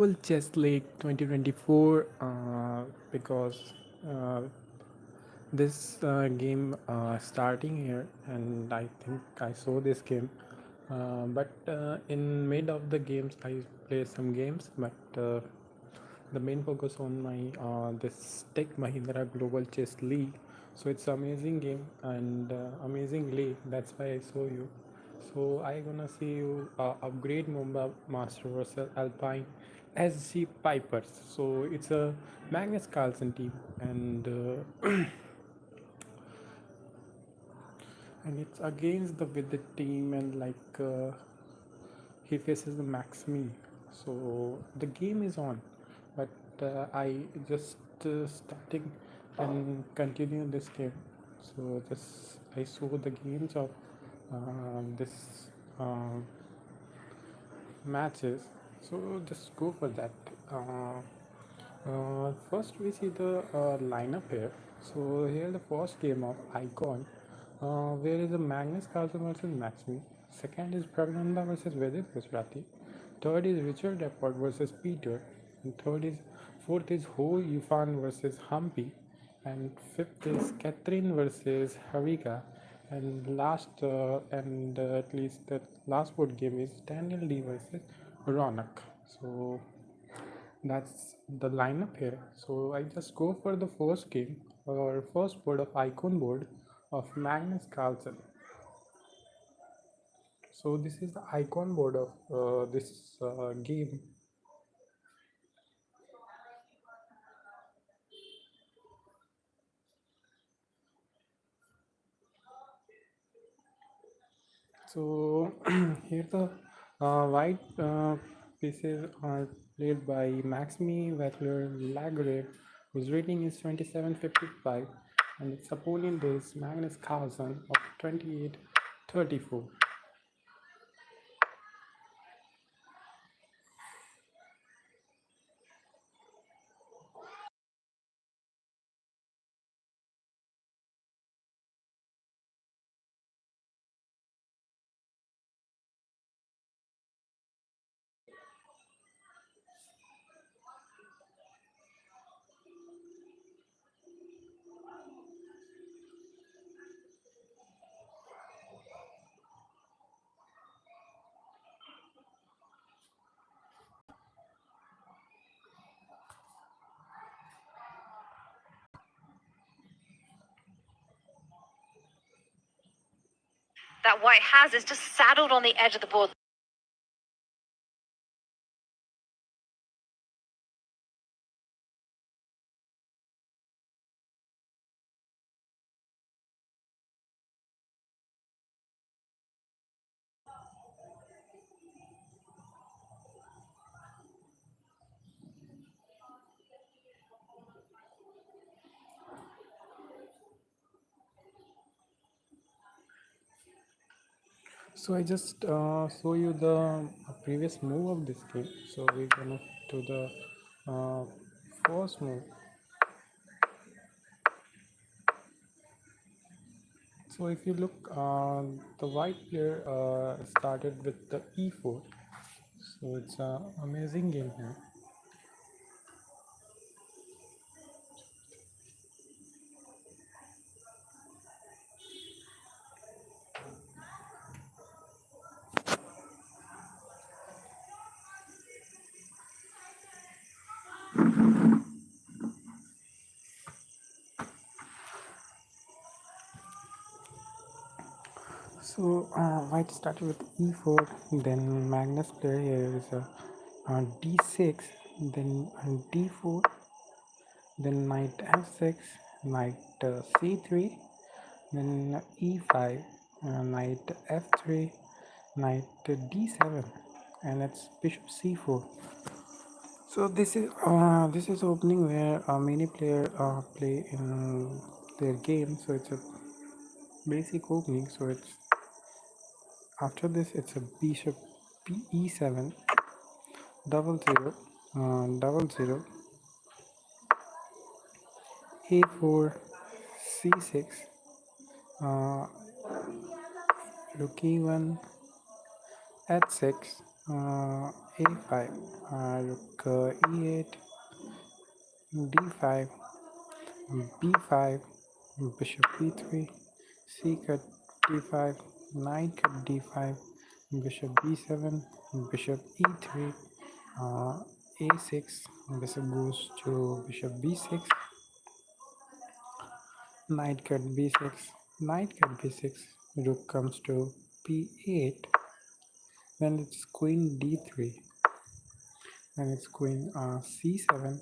Global Chess League 2024 because uh, this game starting here, and I think I saw this game, but in mid of the games I play some games, but the main focus on my this Tech Mahindra Global Chess League. So it's amazing game and amazing league. That's why I saw you. So I gonna see you upgrade Mumbai Master versus Alpine SG Pipers. So it's a Magnus Carlsen team, and it's against the Vidit team, and he faces the Max Me. So the game is on, but I just starting and continue this game. So just I saw the games of this uh, matches. So just go for that. First we see the lineup here. So here the first game of Icon, where is the Magnus Carlsen versus Maxime. Second is Praggnanandhaa versus Vidit Gujarati. Third is Richard Depot versus Peter. And fourth is Ho Yufan versus Humpy. And fifth is Catherine versus Harika. And at least the last board game is Daniel D versus Ronak. So that's the lineup here. So I just go for the first game or first board of icon board of Magnus Carlsen. So this is the icon board of this game. So here the white pieces are played by Maxime Wettler Lagrave, whose rating is 2755, and its opponent is Magnus Carlsen of 2834. That white has is just saddled on the edge of the board. So I just show you the previous move of this game. So we're gonna to the uh, first move. So if you look, the white player started with the e4. So it's an amazing game here. So white started with e4, then Magnus player here is d6, then d4, then knight f6, knight c3, then e5, knight f3, knight d7, and it's bishop c4. So this is opening where many player play in their game. So it's a basic opening. So it's after this it's a bishop e7, double zero, double zero, a4, c6, uh, rook e1, h6, a5, rook e8, d5, b5, bishop b3, c cut d5, knight cut d5, bishop b7, bishop e3, a6, bishop goes to bishop b6, knight cut b6, knight cut b6, rook comes to p8, then it's queen d3, then it's queen c7,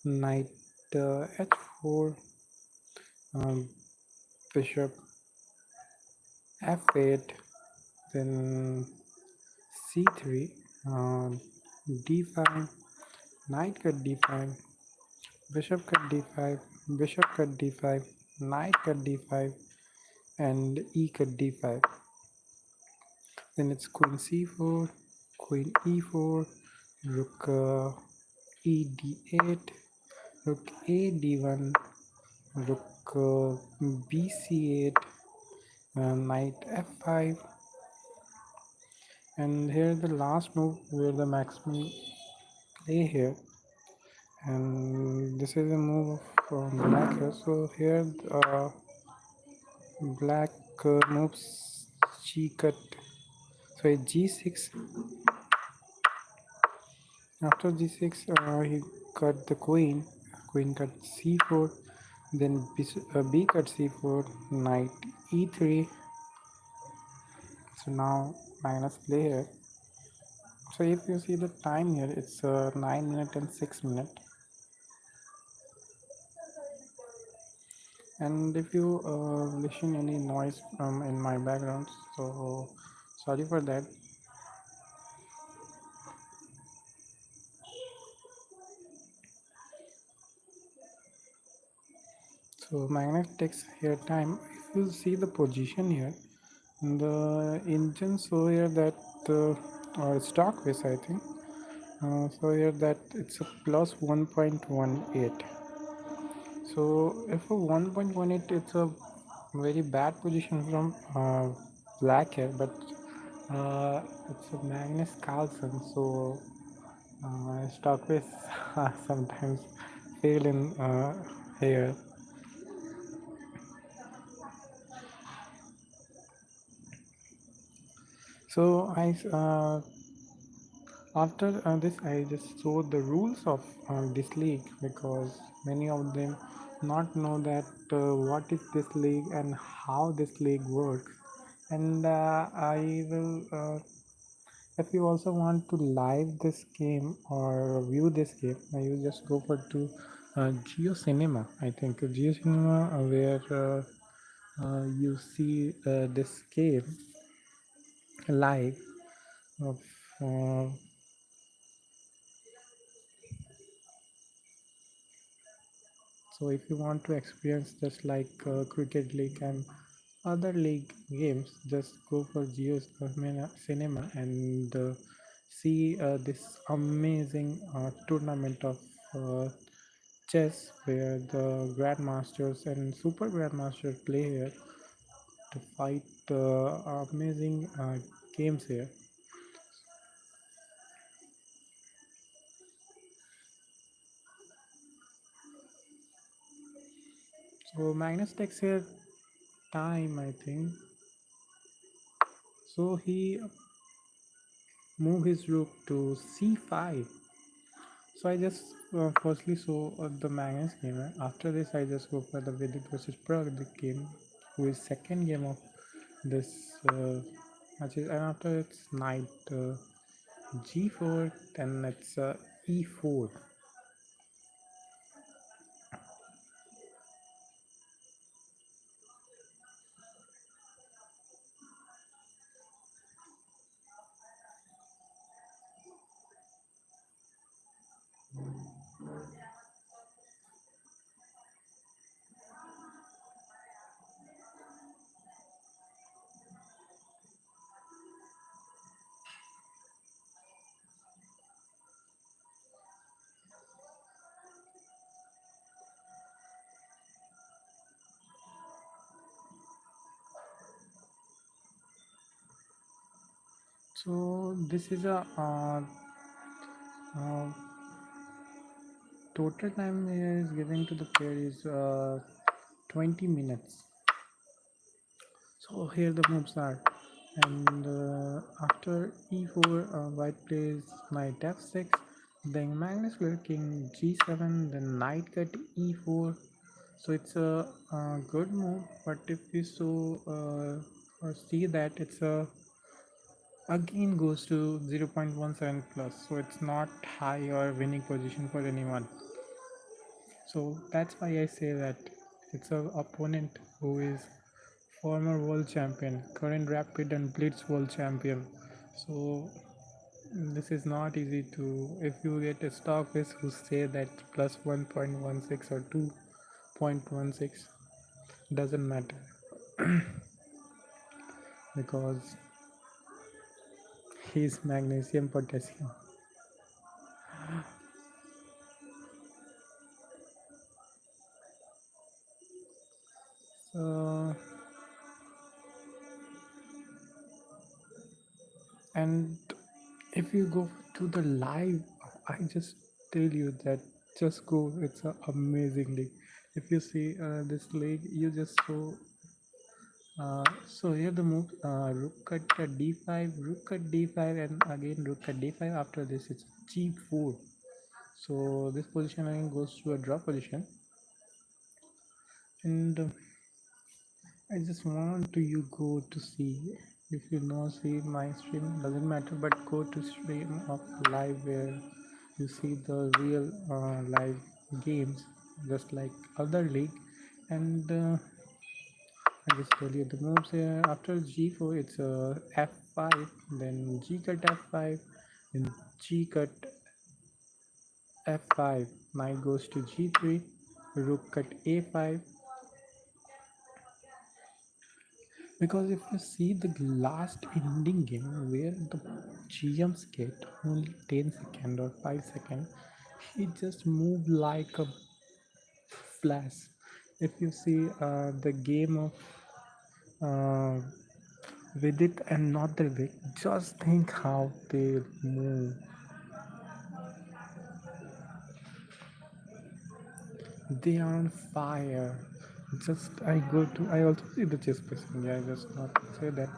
knight h4, um, bishop f8, then c3, d5, knight cut d5, bishop cut d5, bishop cut d5, knight cut d5, and e cut d5. Then it's queen c4, queen e4, rook e d8, rook a d1, rook b c8, knight f5, and here the last move where the maximum play here, and this is a move from black here. So here black moves g cut, sorry, g6. After g6 he cut the queen, queen cut c4, then b cut c4, knight e3. So now Magnus play here. So if you see the time here, it's 9 minutes and 6 minutes. And if you listen any noise in my background, so sorry for that. So Magnus takes here time. If you see the position here, the engine show here that or stock ways, I think. So here that it's a plus 1.18. So if a 1.18, it's a very bad position from black here, but it's a Magnus Carlsen, so stockways sometimes fail in here. So I after this I just saw the rules of this league, because many of them not know that what is this league and how this league works. And I will if you also want to live this game or view this game, you just go for to Geo Cinema. I think Geo Cinema where you see this game live of so if you want to experience just like cricket league and other league games, just go for Geo Cinema and see this amazing tournament of chess where the grandmasters and super grandmasters play here to fight amazing games here. So Magnus takes here time, I think. So he move his rook to c5. So I just firstly saw the Magnus game. After this, I just go for the Vidit versus Praggnanandhaa game, who is second game of this matches. And after it's knight g4, then it's e4. So this is a uh, total time is given to the player is 20 minutes. So here the moves are, and after e4, white plays knight f6, then Magnus player king g7, then knight cut e4. So it's a good move, but if you or see that it's a again goes to 0.17 plus, so it's not high or winning position for anyone. So that's why I say that it's a opponent who is former world champion, current rapid and blitz world champion. So this is not easy to, if you get a stockist who say that plus 1.16 or 2.16, doesn't matter because he's magnesium potassium. So, and if you go to the live, I just tell you that just go, it's a amazing league. If you see this league, you just so here the move, rook at d5, rook at d5, and again rook at d5. After this it's g4. So this position again goes to a draw position, and I just want to you go to see, if you know see my stream, doesn't matter, but go to stream of live where you see the real live games just like other league. And I just tell you the moves here. After g4 it's f5, then g cut f5, then g cut f5, knight goes to g3, rook cut a5. Because if you see the last ending game where the GMs get only 10 seconds or 5 seconds, he just moved like a flash. If you see the game of uh, Vidit and Northern, just think how they move. They are on fire. Just I also see the chess person. Yeah, I just not say that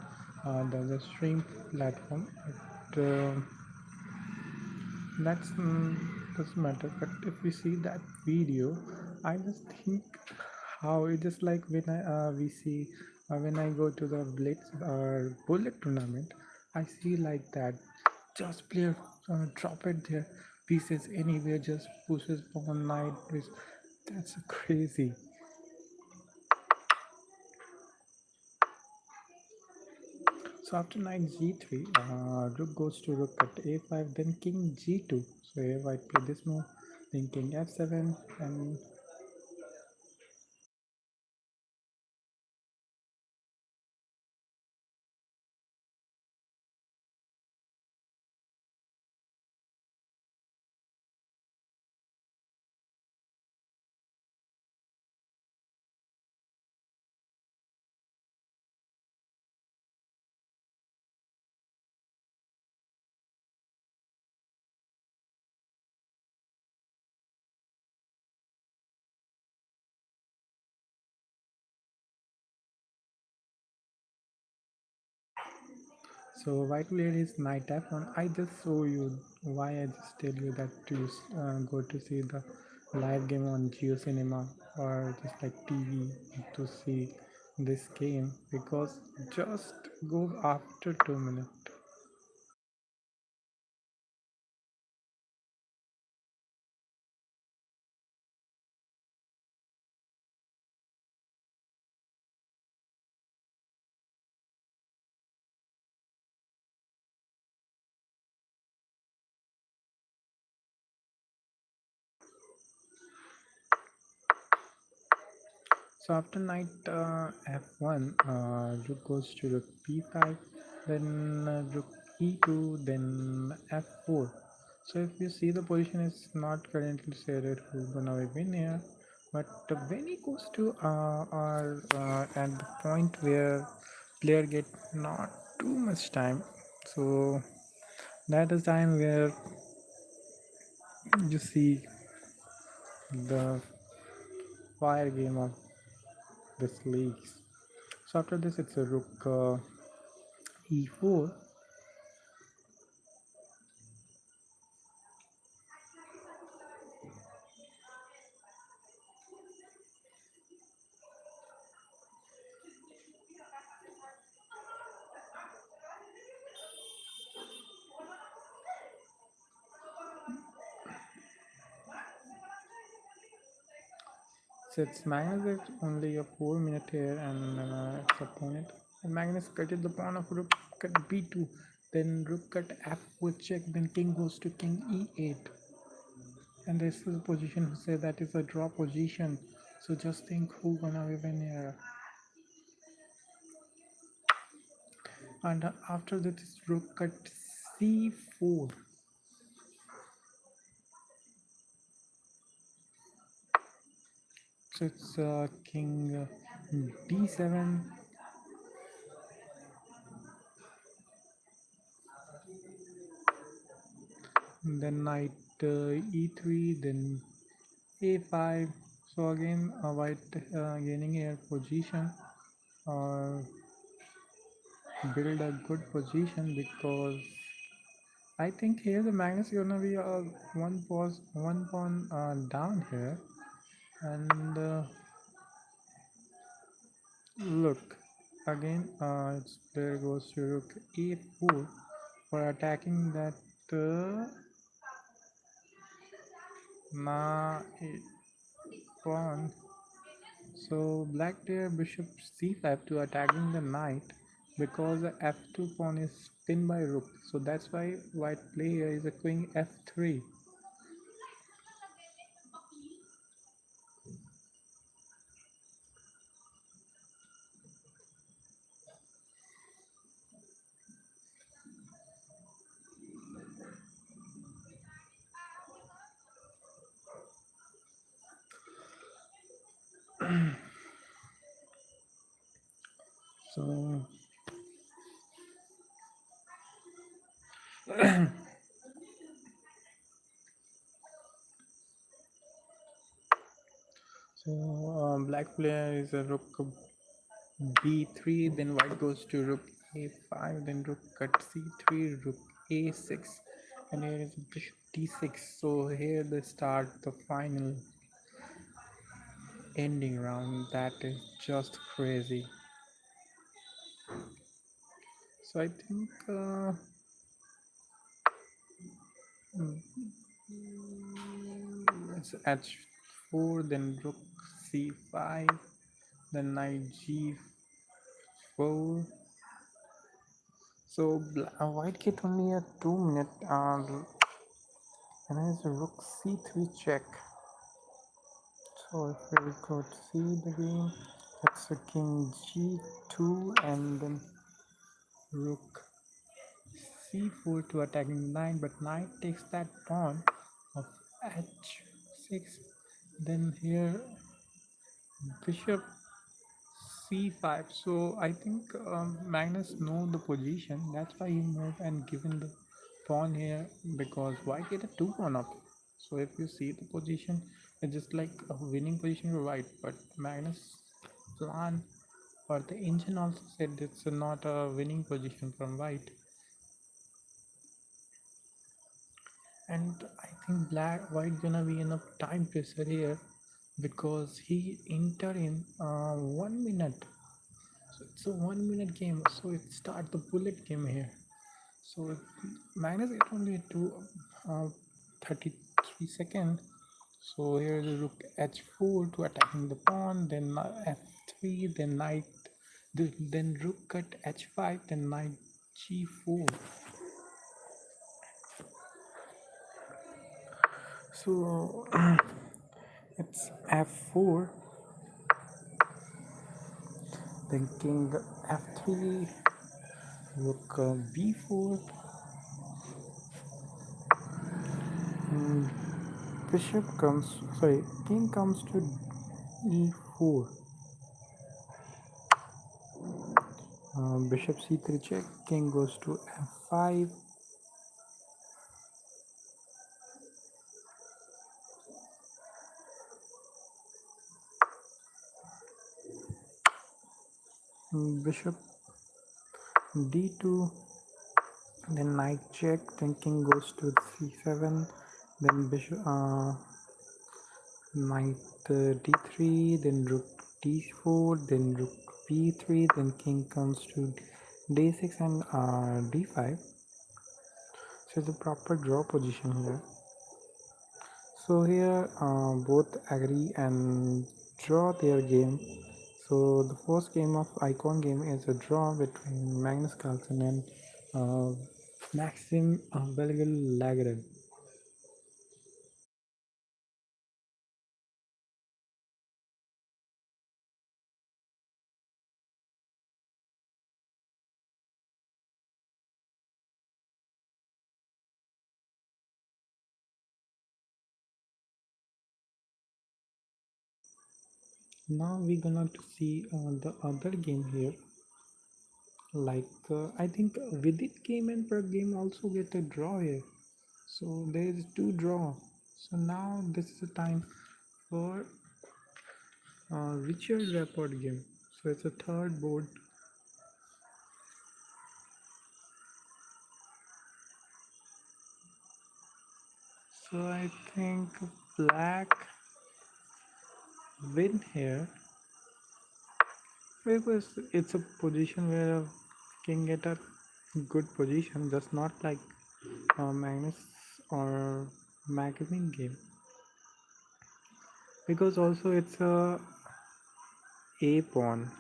there's a stream platform, but that's doesn't matter. But if we see that video, I just think how it just like when we see when I go to the blitz or bullet tournament, I see like that just player drop it their pieces anywhere, just pushes on knight. That's crazy. So after knight g3, rook goes to rook at a5, then king g2. So here white play this move, then king f7, and so white player is knight f1. I just show you why. I just tell you that to go to see the live game on Geo Cinema or just like TV to see this game, because just go after 2 minutes. So after knight f1, rook goes to rook b5, then rook e2, then f4. So if you see the position is not currently stated who's gonna win here, but when he goes to or at the point where player get not too much time, So that is time where you see the fire game of this league. So after this, it's a rook e4. So it's Magnus is only a 4 minute here, and its opponent. And Magnus cutted the pawn of rook cut b2, then rook cut f4 check, then king goes to king e8. And this is a position who say that is a draw position. So just think who gonna win here. And after that is rook cut c4. So it's king d7. Then knight e3, then a5. So again white gaining here position, or build a good position, because I think here the Magnus is gonna be one pawn down here. And look again, there goes to rook a4 for attacking that pawn. So black player bishop c5 to attacking the knight, because the f2 pawn is pinned by rook. So that's why white player is a queen f3. So black player is a rook b3, then white goes to rook a5, then rook cut c3, rook a6, and here is bishop d6. So here they start the final ending round. That is just crazy. So I think it's h4, then rook c5, then knight g4. So white get only a 2 minute, and it's a rook c3 check. So if we go to see the game, it's a king g2, and then rook c4 to attacking the knight, but knight takes that pawn of h6. Then here bishop c5. So I think Magnus know the position. That's why he moved and given the pawn here, because white get a 2 pawn up. So if you see the position, it's just like a winning position for white. But Magnus plan, or the engine also said it's not a winning position from white. And I think white gonna be enough time pressure here, because he entered in 1 minute. So it's a 1 minute game. So it start the bullet game here. So Magnus get only 33 seconds. So here the rook h4 to attacking the pawn, then f3, then knight, then rook cut h5, then knight g4. So it's f4, then king f3, rook b4, bishop comes, sorry, king comes to e4, bishop c3 check, king goes to 5. Bishop d2, then knight check, then king goes to c7, then bishop knight d3, then rook d4, then rook b3, then king comes to d6 and d5. So it's a proper draw position here. So here both agree and draw their game. So the first game of Icon game is a draw between Magnus Carlsen and uh, Maxim Belgel. Now we're gonna to see the other game here. Like I think Vidit game and Prag game also get a draw here. So there is two draw. So now this is the time for Richard Rapport game. So it's a third board. So I think black win here because it's a position where king get a good position, just not like Magnus or magazine game. Because also it's a pawn,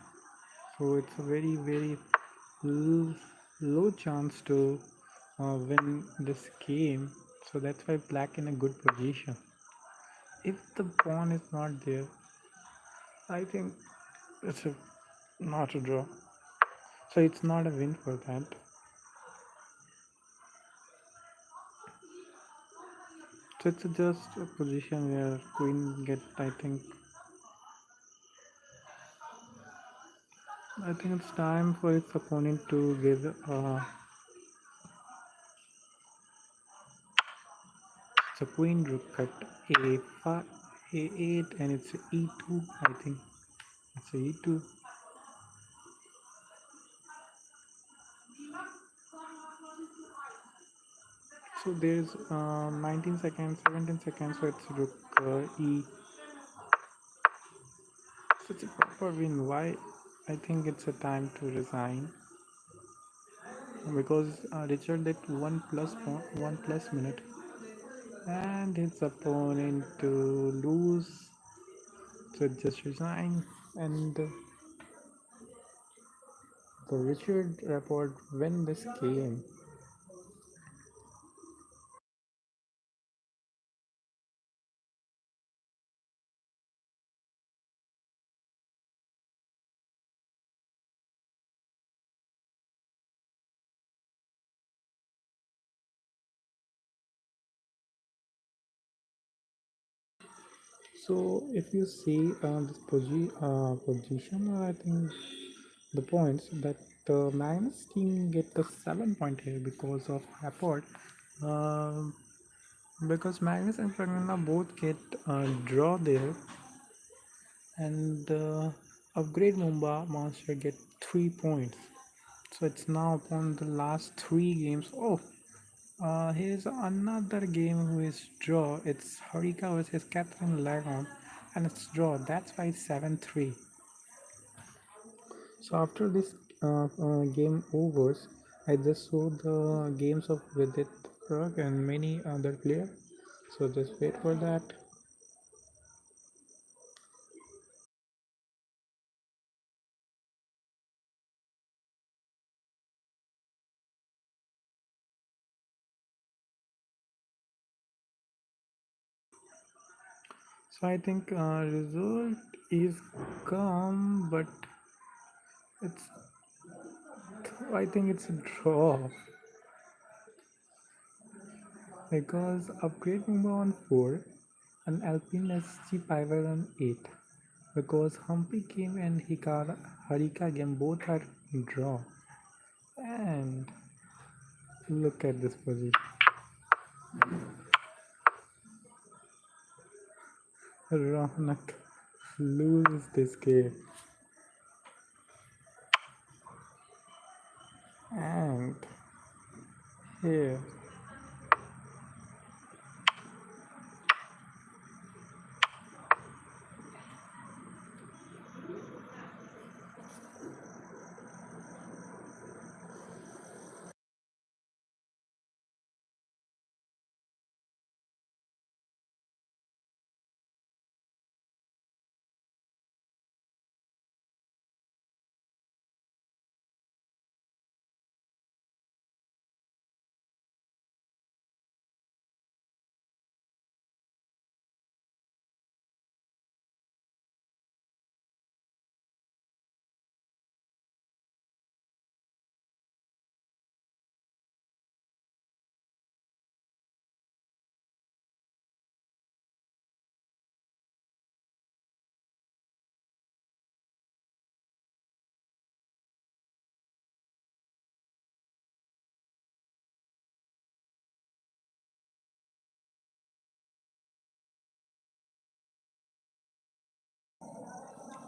so it's a very low chance to win this game. So that's why black in a good position. If the pawn is not there, I think it's not a draw. So it's not a win for that. So it's just a position where queen get, I think it's time for its opponent to give it's a queen rook at a5, a8, and it's e2. I think it's a e2. So there's 19 seconds, 17 seconds. So it's rook e. So it's a proper win. Why? I think it's a time to resign because Richard did 1 plus minute and his opponent to lose. So just resign and the Richard Rapport win this game. So if you see this position, I think the points that the Magnus team get the 7 point here because of Rapport. Um because Magnus and Praggnanandhaa both get draw there, and upgrade Mumbai Monster get 3 points. So it's now upon the last 3 games. Oh, here's another game who is draw. It's Harika versus Catherine Lagon, and it's draw. That's why it's 7-3. So after this game overs, I just saw the games of Vidit Prag and many other players. So just wait for that. So I think result is come, but it's I think it's a draw because upgrade Mumbai on 4 and Alpine SG Piper on 8 because Humpy game and Harika game both are draw, and Look at this position. Ronak loses this game. And here,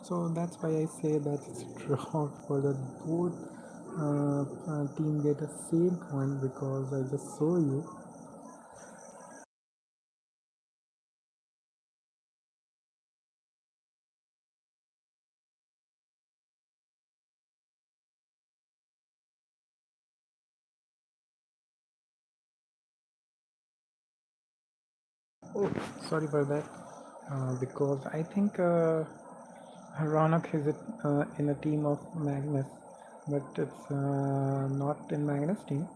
so that's why I say that it's draw for the both team get a same point because I just saw you. Oh, sorry for that. Because I think Ronak is in a team of Magnus, but it's not in Magnus team.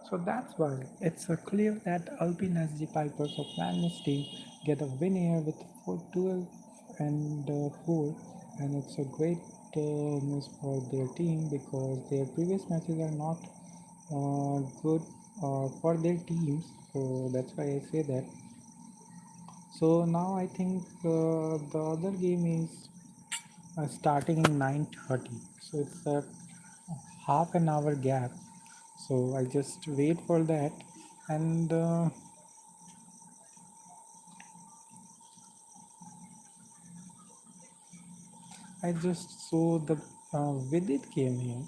So that's why it's clear that Alpine SG Pipers of Magnus team get a win here with 4-12 and 4, and it's a great news for their team because their previous matches are not good for their teams. So that's why I say that. So now I think the other game is starting in 9:30. So it's a half an hour gap. So I just wait for that, and I just saw the Vidit came here.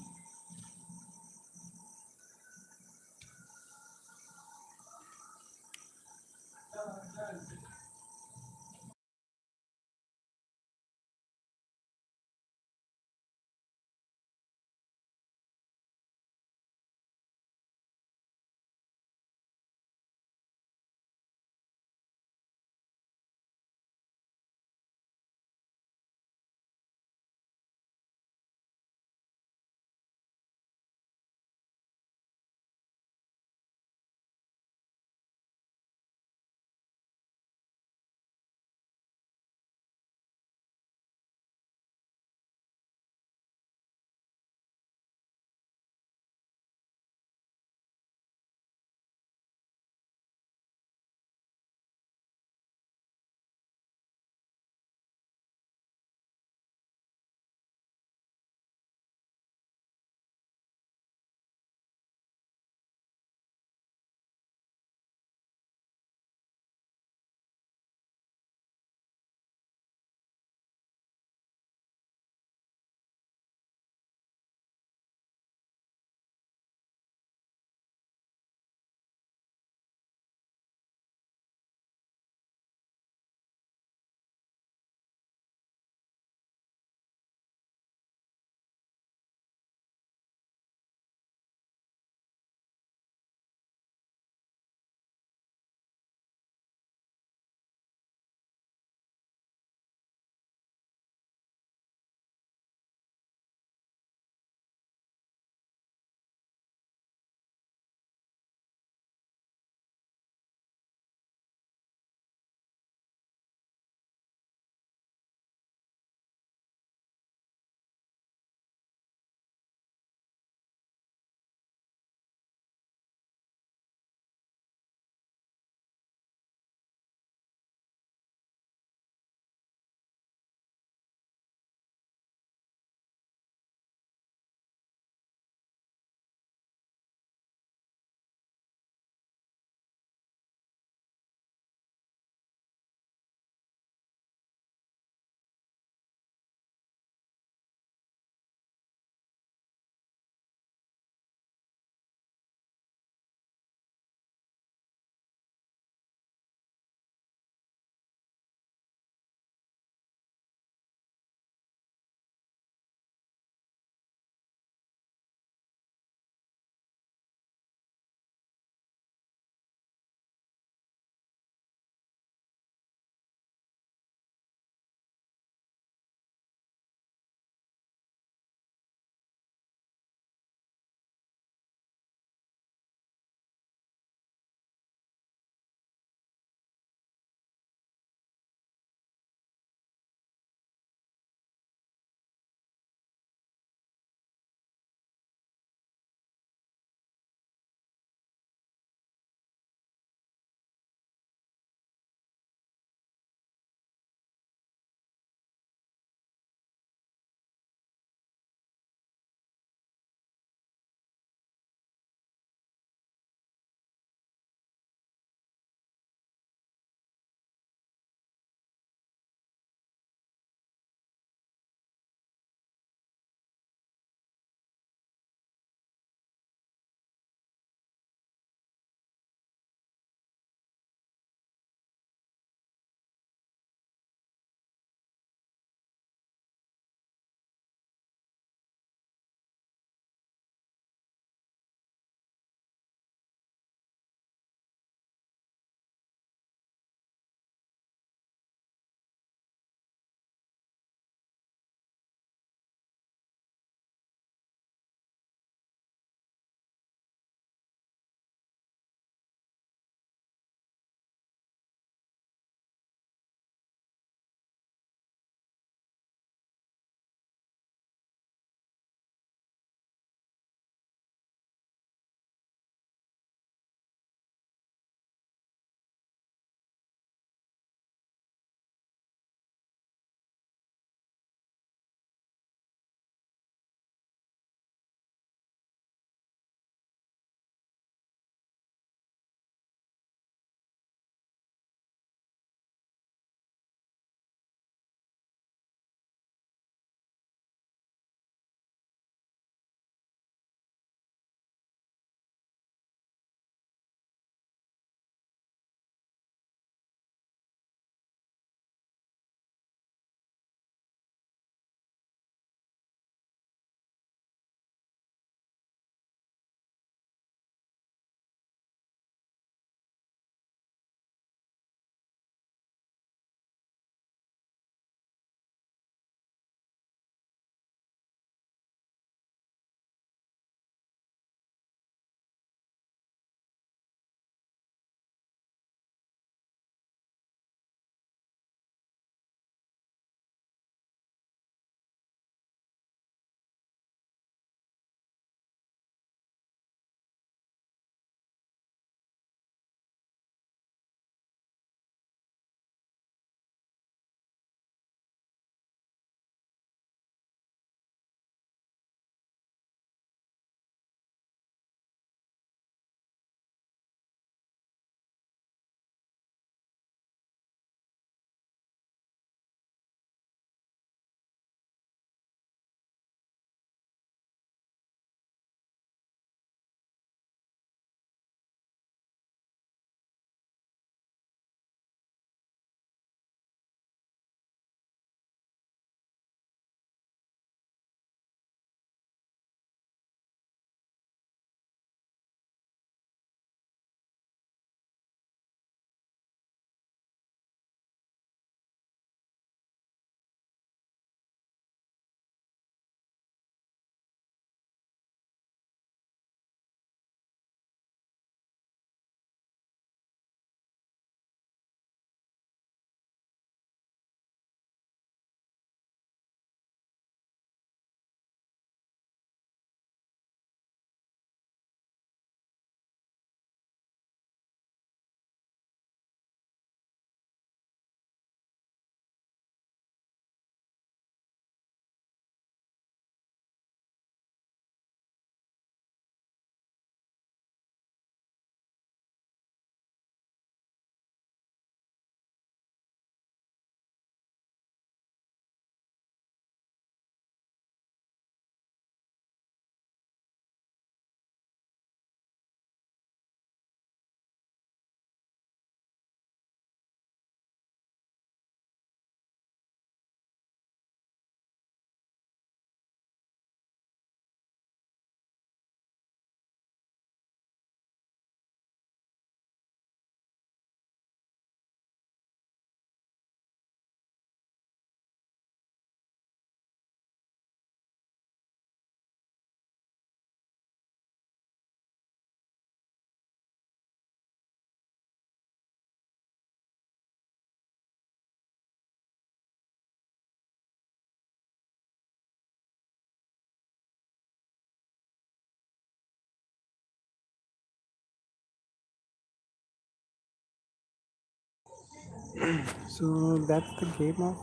So that's the game of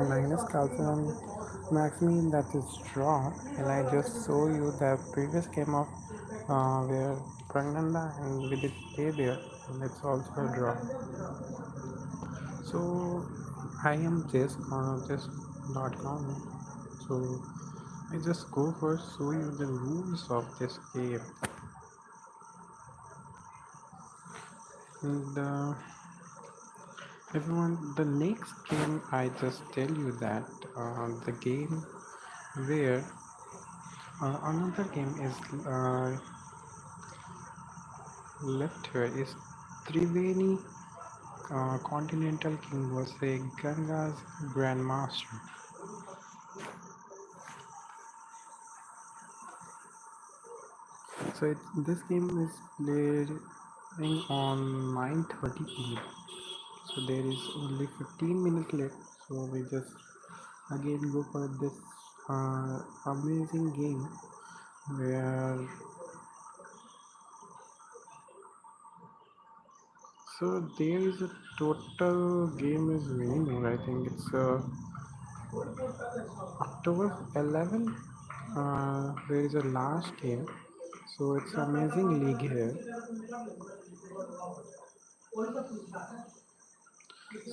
Magnus, Carlsen, and Maxime that is draw. And I just show you the previous game of where Praggnanandhaa and Vidit play there, and it's also a draw. So I am chess.com. So I just go for show you the rules of this game. And everyone, the next game I just tell you that the game where another game is left here is Triveni Continental King versus Ganga's Grandmaster. So this game is playing on 9:30 p.m. So there is only 15 minutes left. So we just again go for this amazing game where there is a total game is winning. I think it's October 11. There is a last game. So it's amazing league here.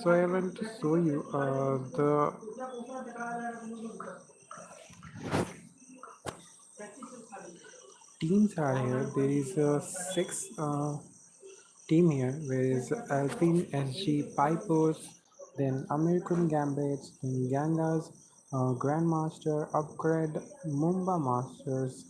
So I want to show you the teams are here. There is a six team here, where is Alpine SG Pipers, then American Gambits, then Gangas, Grandmaster, Upgrade, Mumba Masters,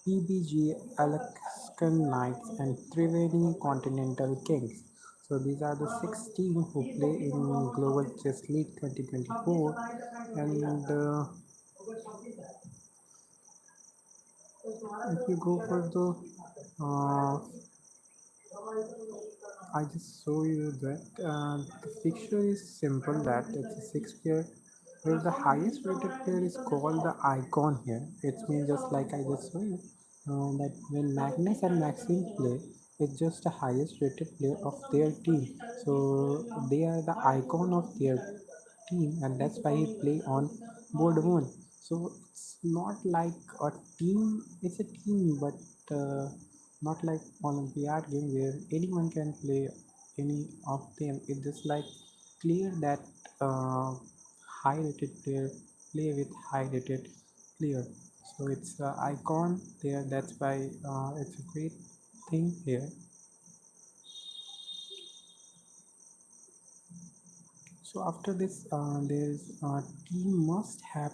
PBG, Alaskan Knights, and Triveni Continental Kings. So these are the six teams who play in Global Chess League 2024, and if you go for the I just show you that the fixture is simple, that it's a six player where the highest rated player is called the icon here. It means just like I just show you that when Magnus and Maxine play, it's just the highest rated player of their team. So they are the icon of their team, and that's why he play on board one. So it's not like a team, it's a team, but not like Olympiad game where anyone can play any of them. It's just like clear that high rated player play with high rated player. So it's icon there. That's why it's a great thing here. So after this, there's team must have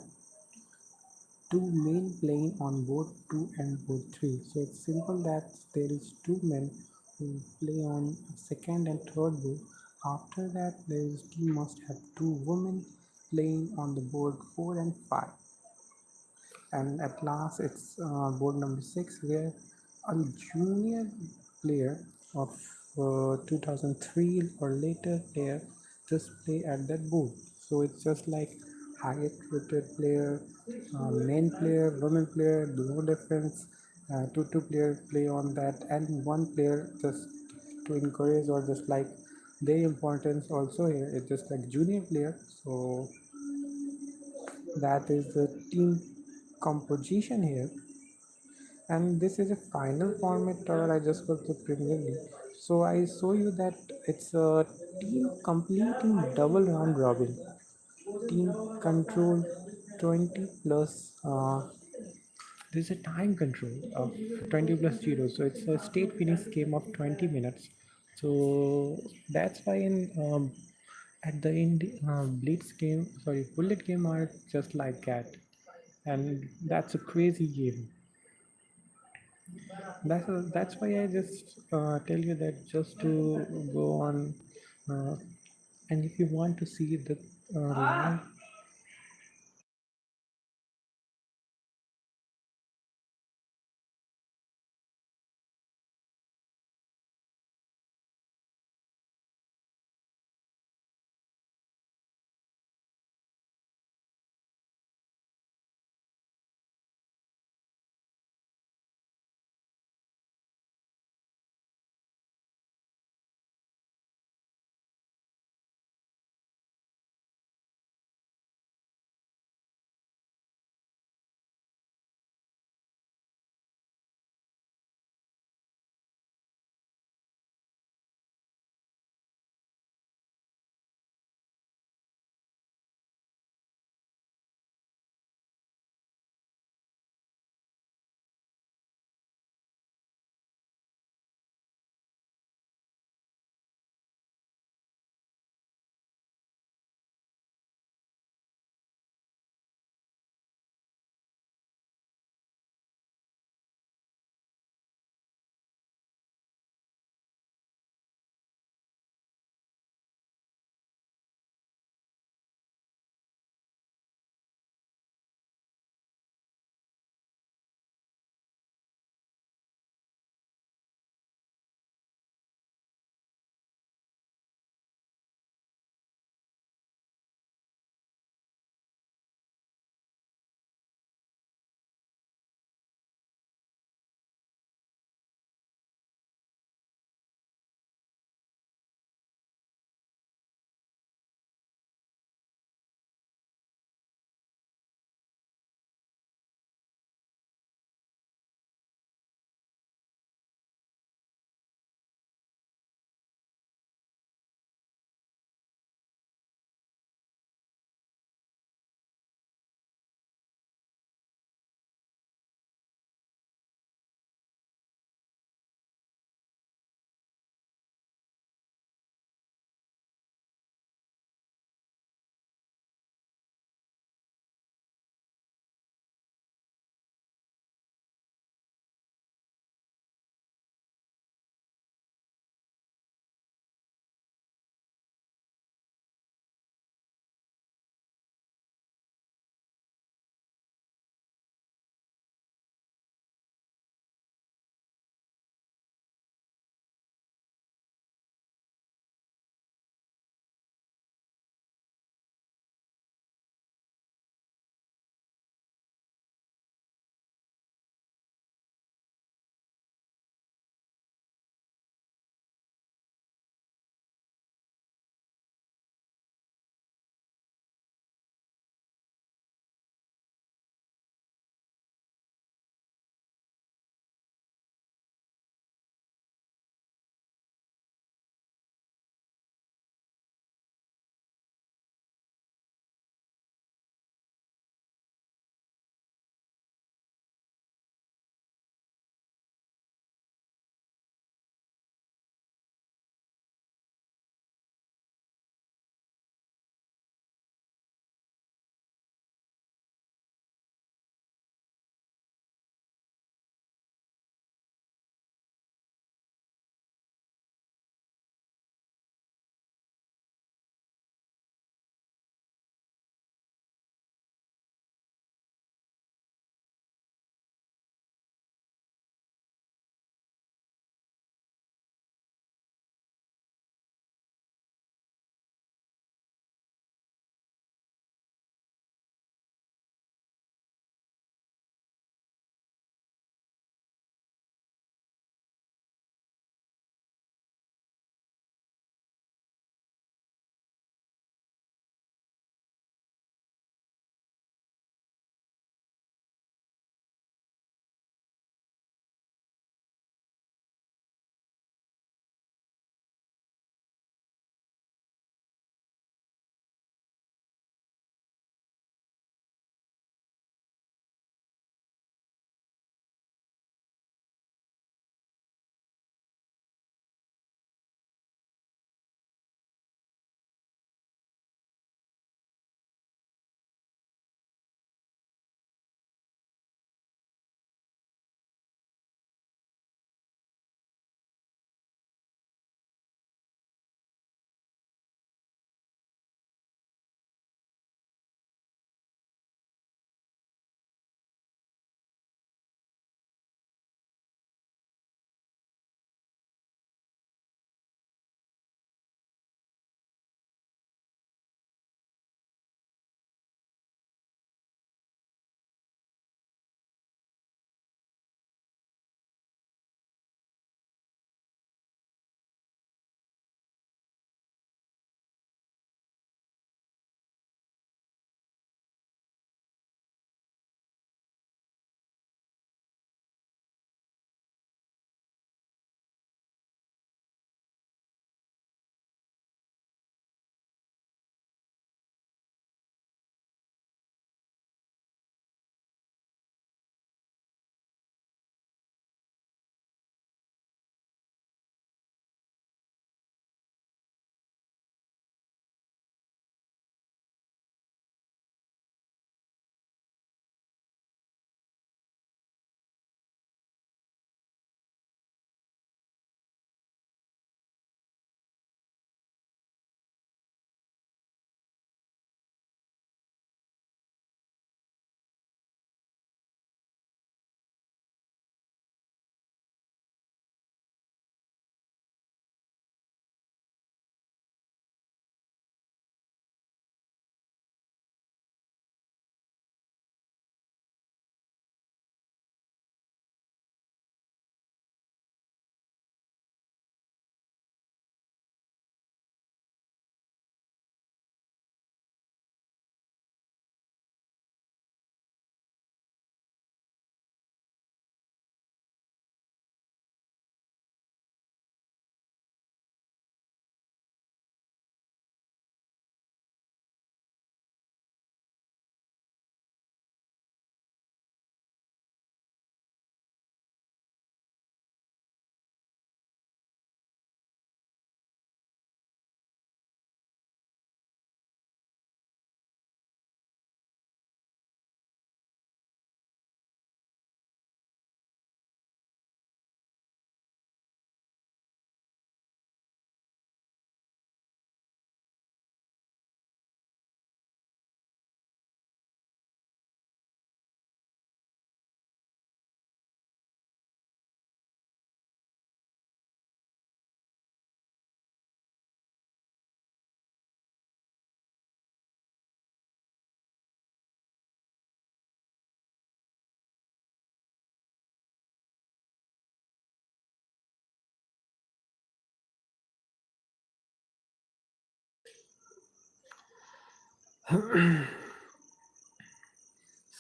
two men playing on board 2 and board 3. So it's simple that there is two men who play on second and third board. After that, there is team must have two women playing on the board 4 and 5. And at last, it's board number 6, where a junior player of 2003 or later player just play at that board. So it's just like highest rated player, main player, women player, no difference. Two player play on that, and one player just to encourage or just like their importance also here. It's just like junior player. So that is the team composition here, and this is a final format or I just got the Premier League. So I show you that it's a team completing double round robin, team control 20 plus there's a time control of 20 plus 0, so it's a state finish game of 20 minutes. So that's why in at the end blitz game, sorry, bullet game are just like that, and that's a crazy game. That's why I just tell you that just to go on, uh, and if you want to see the live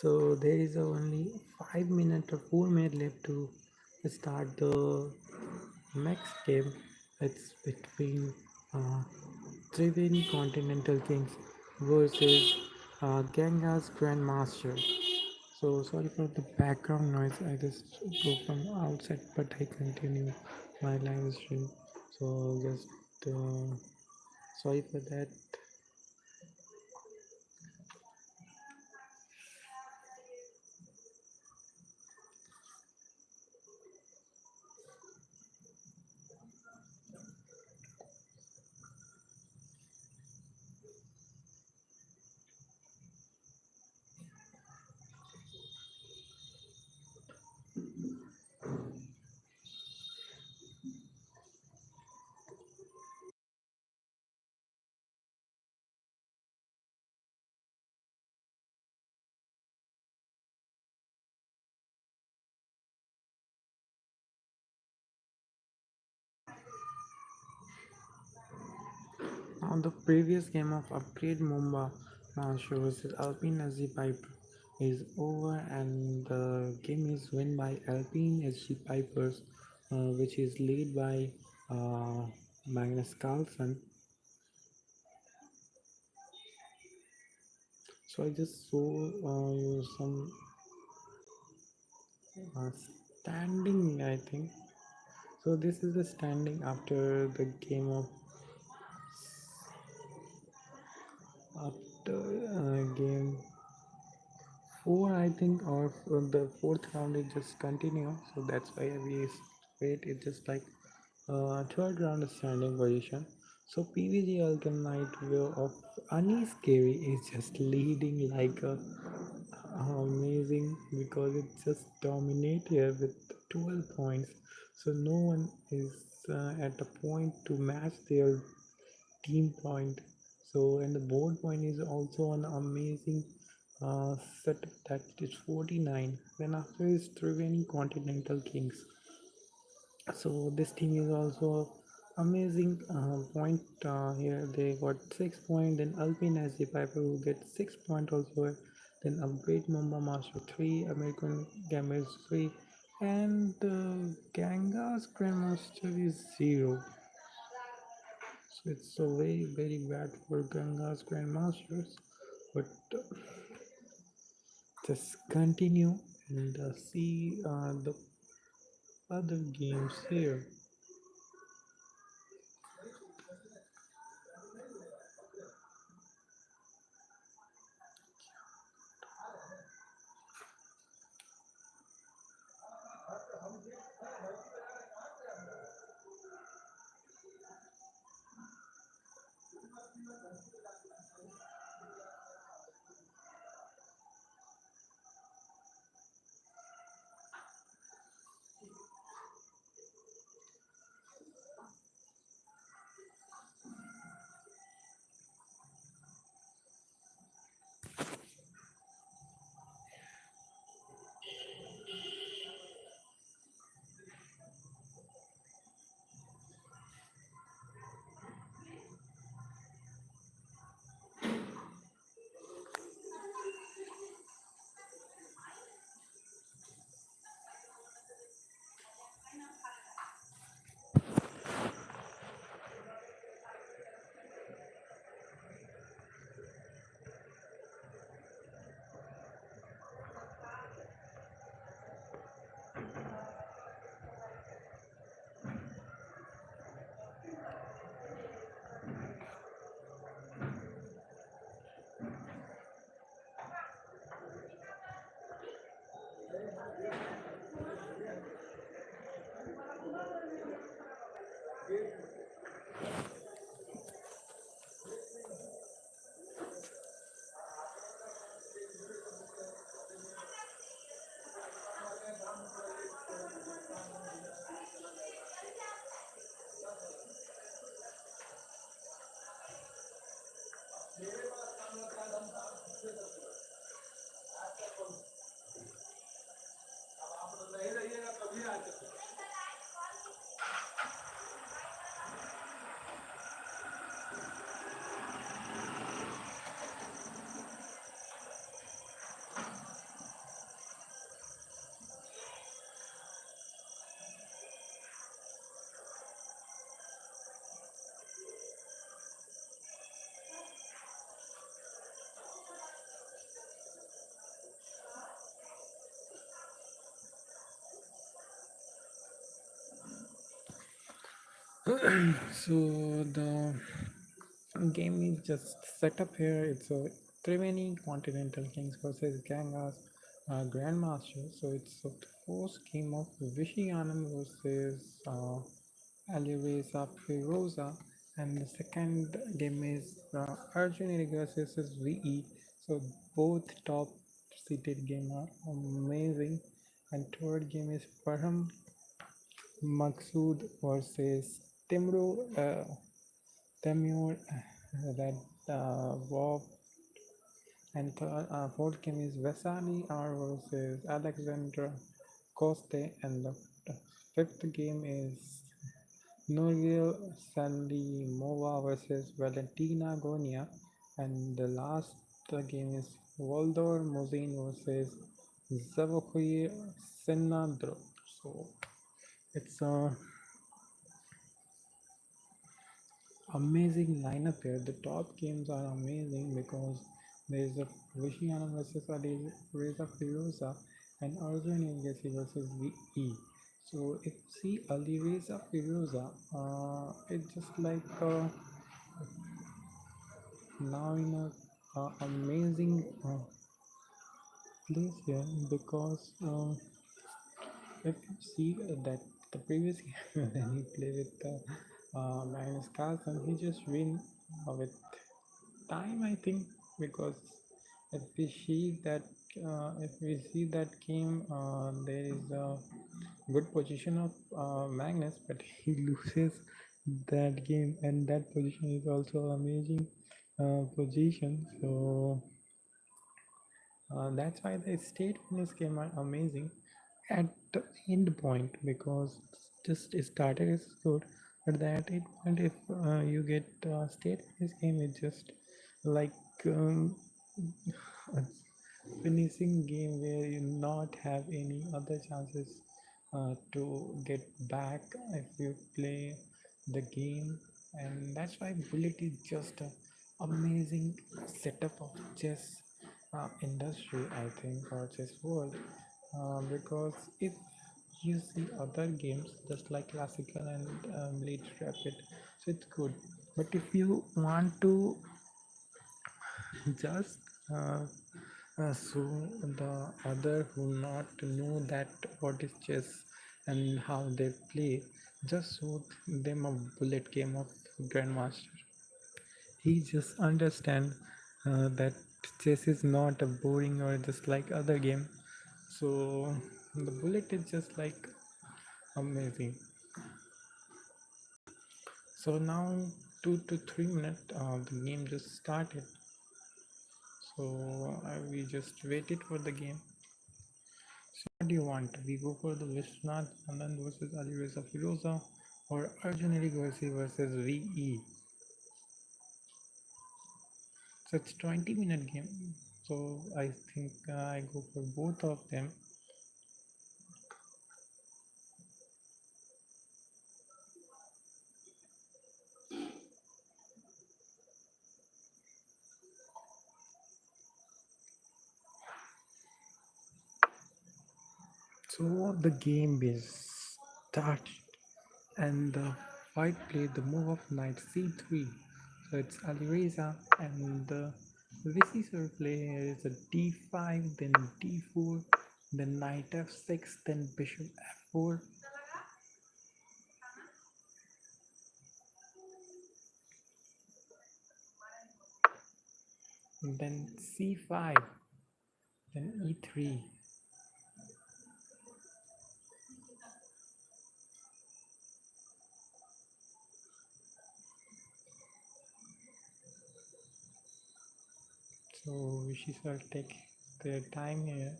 So there is only 5 minutes or 4 minutes left to start the next game. It's between uh, Triveni Continental Kings versus Ganga's Grandmaster. So sorry for the background noise. I just go from outside, but I continue my live stream. So just sorry for that. Now the previous game of Upgrade Mumba Master versus Alpine SG Piper is over, and the game is won by Alpine SG Pipers, which is led by uh, Magnus Carlsen. So I just saw some uh, standing, I think. So this is the standing after the game of after game 4, I think, or the fourth round is just continue. So that's why we wait. It's just like third round is standing position. So PVG Alchem Knight of Anis Carey is just leading like a amazing because it just dominate here with 12 points. So no one is at a point to match their team point. So and the board point is also an amazing set that is 49. Then after is Triveni Continental Kings. So this team is also amazing point here. They got 6 point. Then Alpine as the Piper who get 6 point also. Then Upgrade Mumba Master 3, American Gamers 3, and Ganga's Grandmaster is 0. So it's so very bad for Ganga's Grandmasters. But just continue and see the other games here. So the game is just set up here. It's a Triveni Continental Kings versus Gangas Grandmaster. So it's the first game of Vishy Anand versus Alireza Firoza, and the second game is Arjun Irigas versus VE. So both top seated game are amazing. And third game is Farham Maksud versus Temur that Wow. And fourth game is Vesani R versus Alexandra Coste, and the fifth game is Nurgil Salimova versus Valentina Gonia, and the last game is Voldor Mozin versus Zavokhir Senadro. So it's a amazing lineup here. The top games are amazing because there is a Vishiana versus Ali Reza Firoza and Arjun Agassi versus VE. So if you see Ali Reza Firoza, it's just like now in a amazing place here because if you see that the previous game when he played with Magnus Carlsen, he just win with time, I think, because if we see that game, there is a good position of Magnus, but he loses that game, and that position is also amazing position. So that's why the state in this game are amazing at the end point, because just started is good, but that end point, if you get state in this game, it's just like a finishing game where you not have any other chances to get back if you play the game. And that's why bullet is just a amazing setup of chess industry, I think, or chess world, because if you see other games just like classical and late rapid, so it's good. But if you want to just so the other who not know that what is chess and how they play, just show them a bullet game of grandmaster. He just understand that chess is not a boring or just like other game. So the bullet is just like amazing. So now in 2 to 3 minutes the game just started. So we just waited for the game. So what do you want? We go for the Vishwanath Anand versus Alireza Firoza, or Arjun Erigorsi versus VE. So it's 20-minute game. So I think I go for both of them. So the game is started, and the white played the move of knight c3. So it's Alireza, and the VC player is a d5, then d4, then knight f6, then bishop f4. Then c5, then e3. So we should take their time here.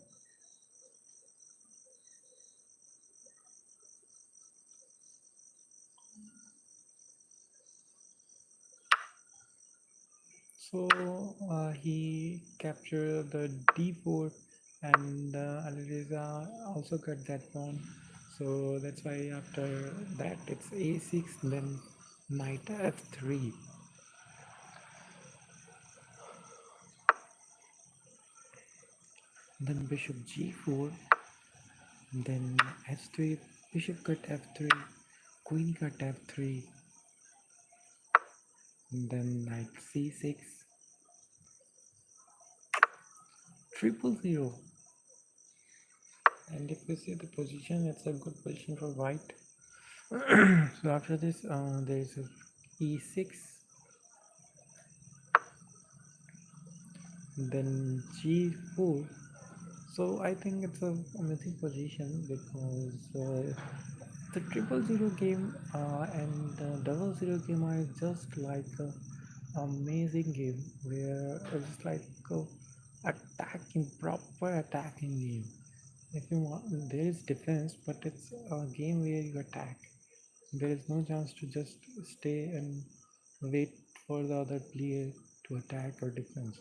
So he captured the d4, and Alireza also got that pawn. So that's why after that it's a6, then knight f3, then bishop g4, then h3, bishop cut f3, queen cut f3, then knight c6, 000. And if you see the position, it's a good position for white. So after this, there is a e6, then g4. So I think it's a amazing position because the 000 game and 000 game are just like a amazing game where it's like a attacking, proper attacking game. If you want, there is defense, but it's a game where you attack. There is no chance to just stay and wait for the other player to attack or defense.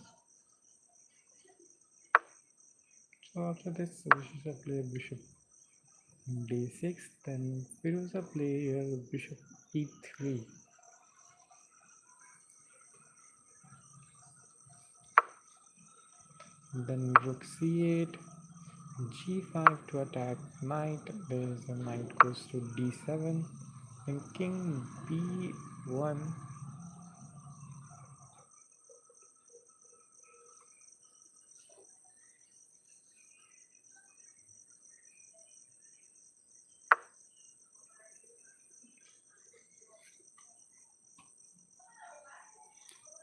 So after this, Vishisha play bishop d6, then Firoza play bishop e3, then rook c8, g5 to attack knight. There is a knight goes to d7, then king b1.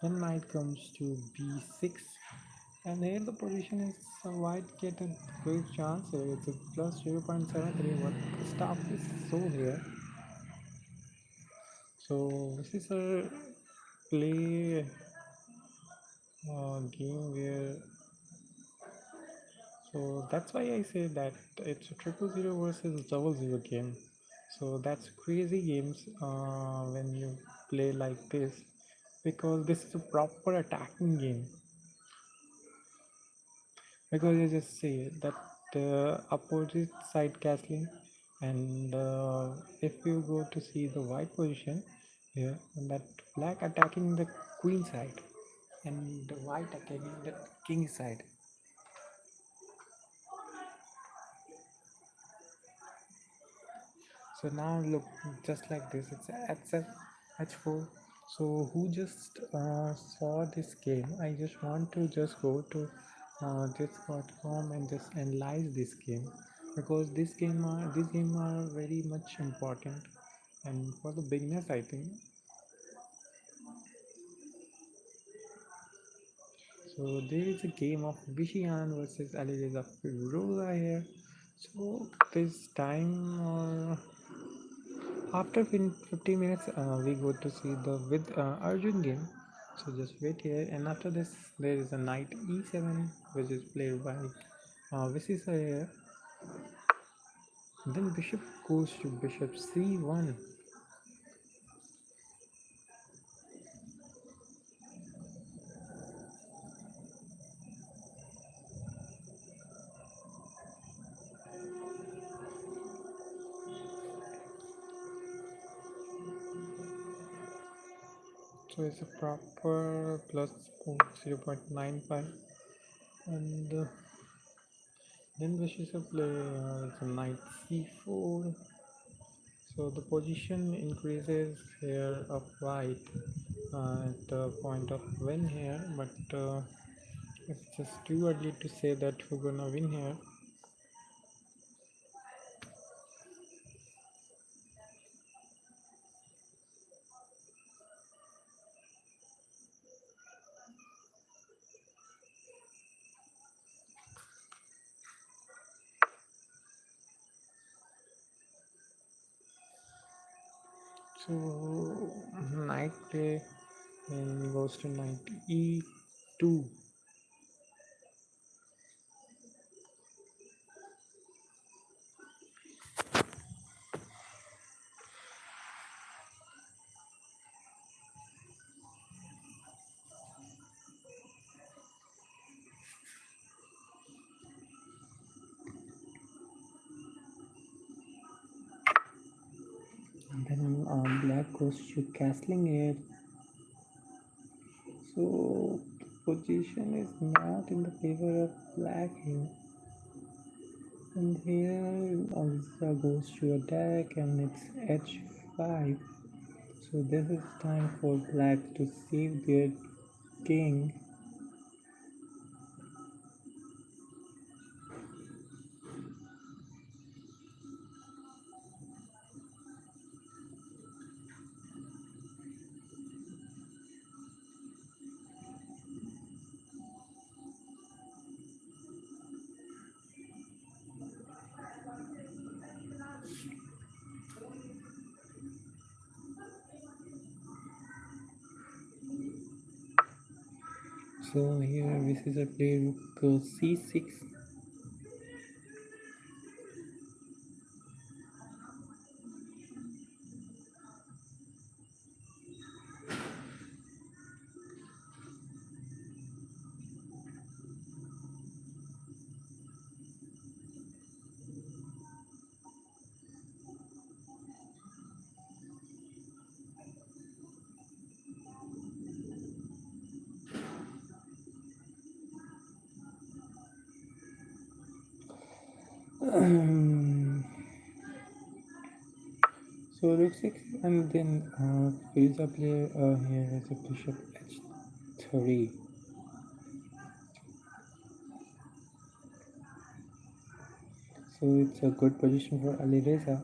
Then knight comes to b6, and here the position is white get a great chance here. It's a plus 0.73, but the stuff is so here. So this is a play game where, so that's why I say that it's a 000 versus 000 game. So that's crazy games when you play like this, because this is a proper attacking game. Because you just say that opposite side castling, and if you go to see the white position here, that black attacking the queen side and the white attacking the king side. So now look, just like this, it's h7, h4. So who just saw this game? I just want to just go to this.com and just analyze this game, because this game are very much important, and for the beginners I think. So there is a game of Vishian versus Alireza Firoza here. So this time after 50 minutes, we go to see the with Arjun game. So just wait here, and after this, there is a knight e7, which is played by Visisa here. Then bishop goes to bishop c1. So it's a proper plus 0.95, and then Visisa play it's a knight c4. So the position increases here of white at the point of win here, but it's just too early to say that we're gonna win here. So knight play and goes to knight e2. And then black goes to castling here. So position is not in the favor of black here. And here Alisa goes to attack, and it's h5. So this is time for black to save their king. So here this is a play rook c6. So rook 6, and then is a player here is a bishop h3. So it's a good position for Ali Reza.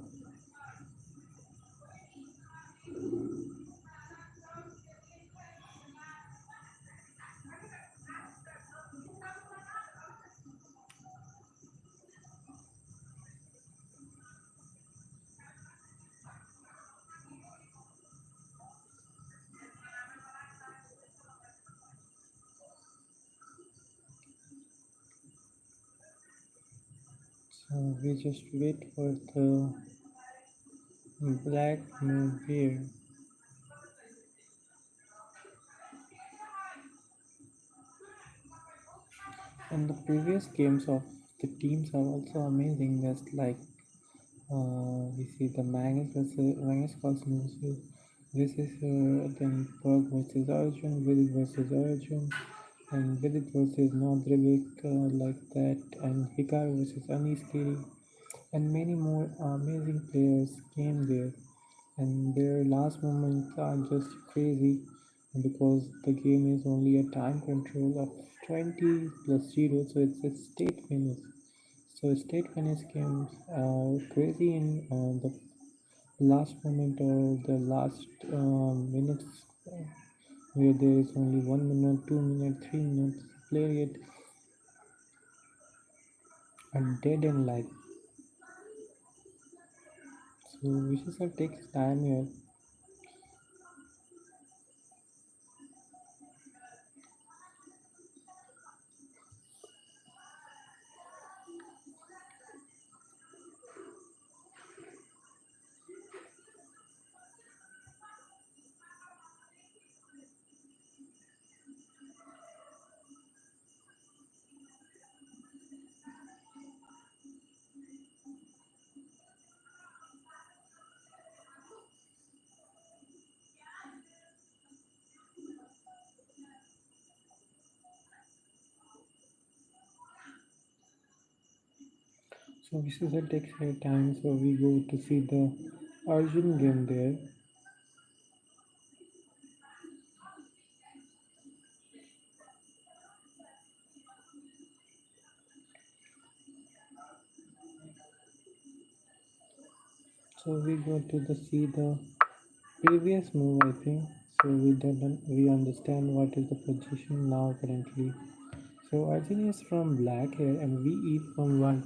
So we just wait for the black move here. And the previous games of the teams are also amazing. Just like we see the Magnus Carlsen versus then Prag versus Arjun, Vidit versus Arjun, and Vidit versus Nodrivik like that, and Hikaru versus Aniskiri, and many more amazing players came there, and their last moments are just crazy because the game is only a time control of 20 plus 0, so it's a state finish. So state finish games are crazy in the last moment or the last minutes where there is only 1 minute, 2 minutes, 3 minutes, player get a dead end life. So Vishesar takes time here. So Vishesar takes her time. So we go to see the Arjun game there. So we go to the see the previous move, I think. So we understand what is the position now currently. So Arjun is from black here and we eat from white.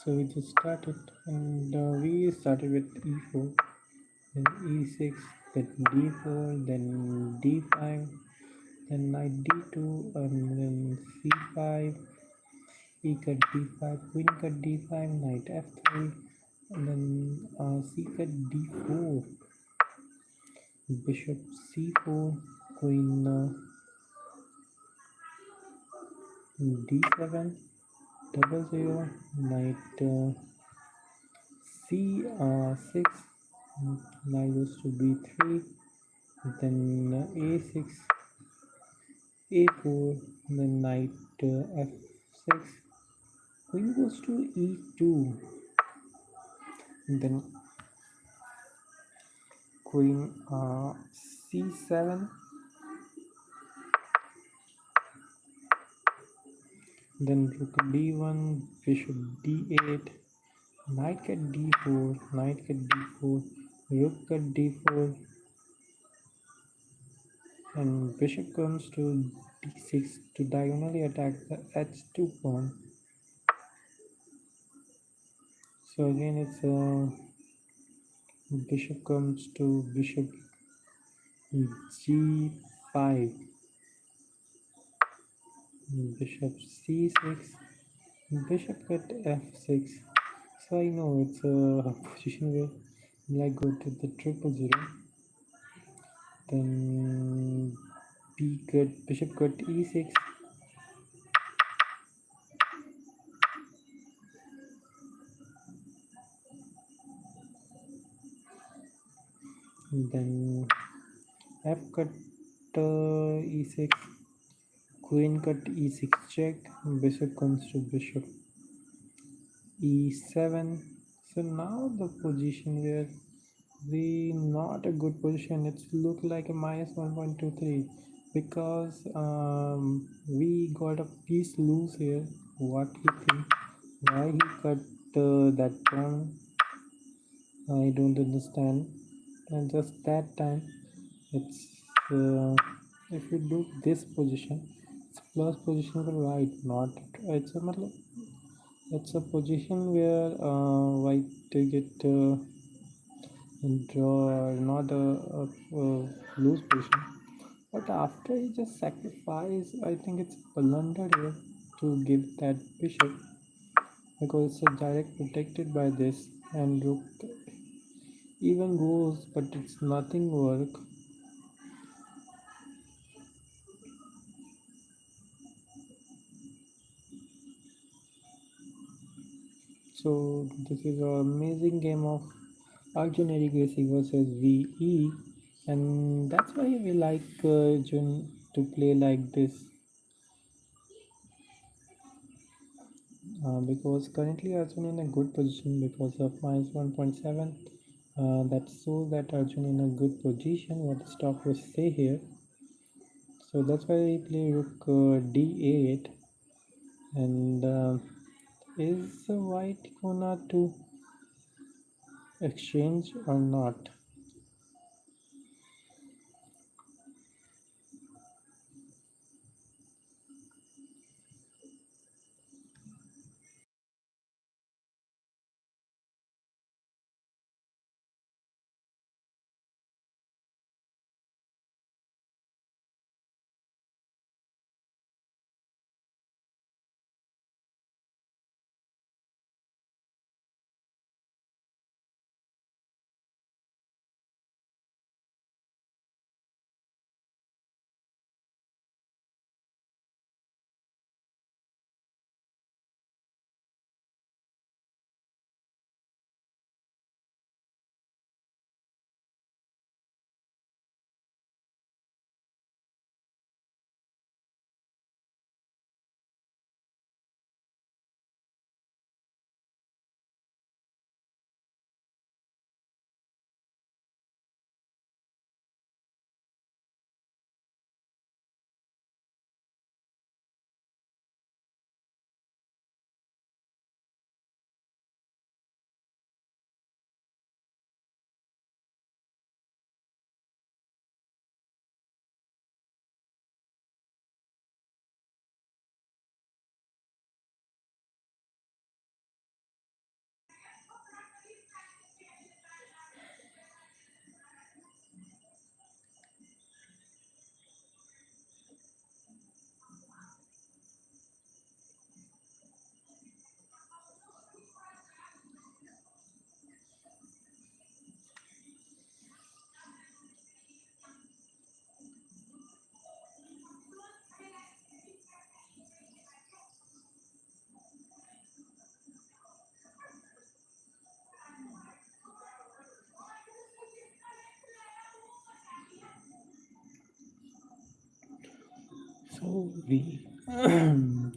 So we just started and we started with e4, then e6, then d4, then d5, then knight d2, and then c5, e cut d5, queen cut d5, knight f3, and then c cut d4, bishop c4, queen d7, double zero, knight c6, knight goes to b3, then a6, a4, then knight f6, queen goes to e2, then queen c7, then rook d1, bishop d8, knight at d4, knight at d4, rook at d4, and bishop comes to d6 to diagonally attack the h2 pawn. So again it's bishop comes to bishop g5, bishop c6, bishop at f6. So I know it's a position where I go to the 000, then bishop cut e6, then f cut e6, queen cut e6 check, bishop comes to bishop e7. So now the position where we not a good position, it's look like a minus 1.23 because we got a piece loose here. What he think, why he cut that pawn, I don't understand. And just that time it's if you do this position, it's plus position for white, not it's a it's a position where white get draw, not a loose position. But after he just sacrifice, I think it's blunder here to give that bishop because it's a direct protected by this, and rook even goes, but it's nothing work. So this is an amazing game of Arjun Erigasi versus VE, and that's why we like Arjun to play like this because currently Arjun in a good position because of minus 1.7. That shows that Arjun in a good position. What stock will say here. So that's why we play rook d8, and is white gonna to exchange or not? So we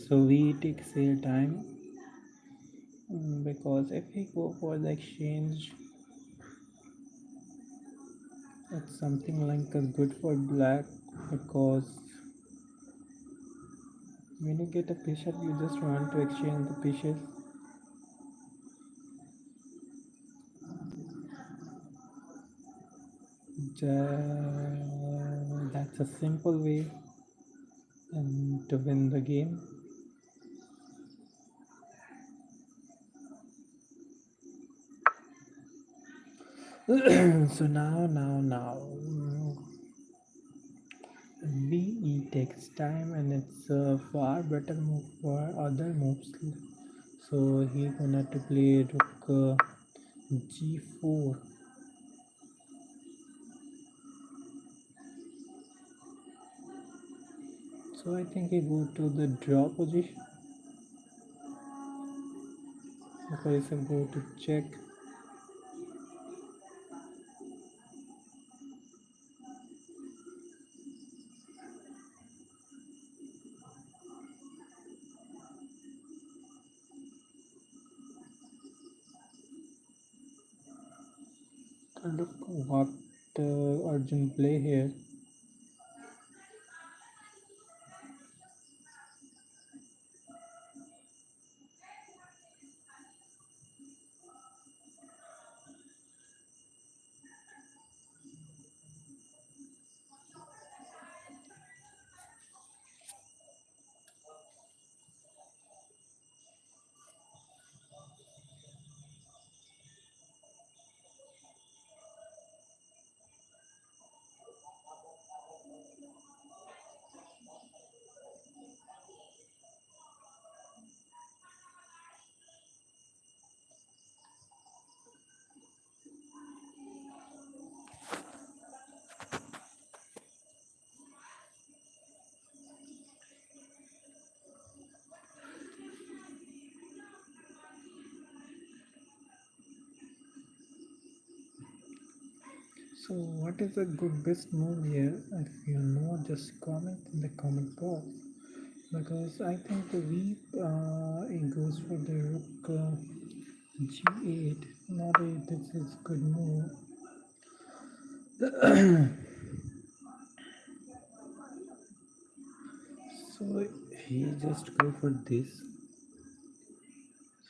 so we take sale time because if we go for the exchange, it's something like a good for black, because when you get a bishop you just want to exchange the pieces. That's a simple way and to win the game. So now VE takes time and it's a far better move for other moves. So he gonna to play rook g4. So I think he go to the draw position. Because I go to check. Look what Arjun play here. So what is the good best move here? If you know, just comment in the comment box. Because I think the weep it goes for the rook g8. Not a this is good move. So he just go for this.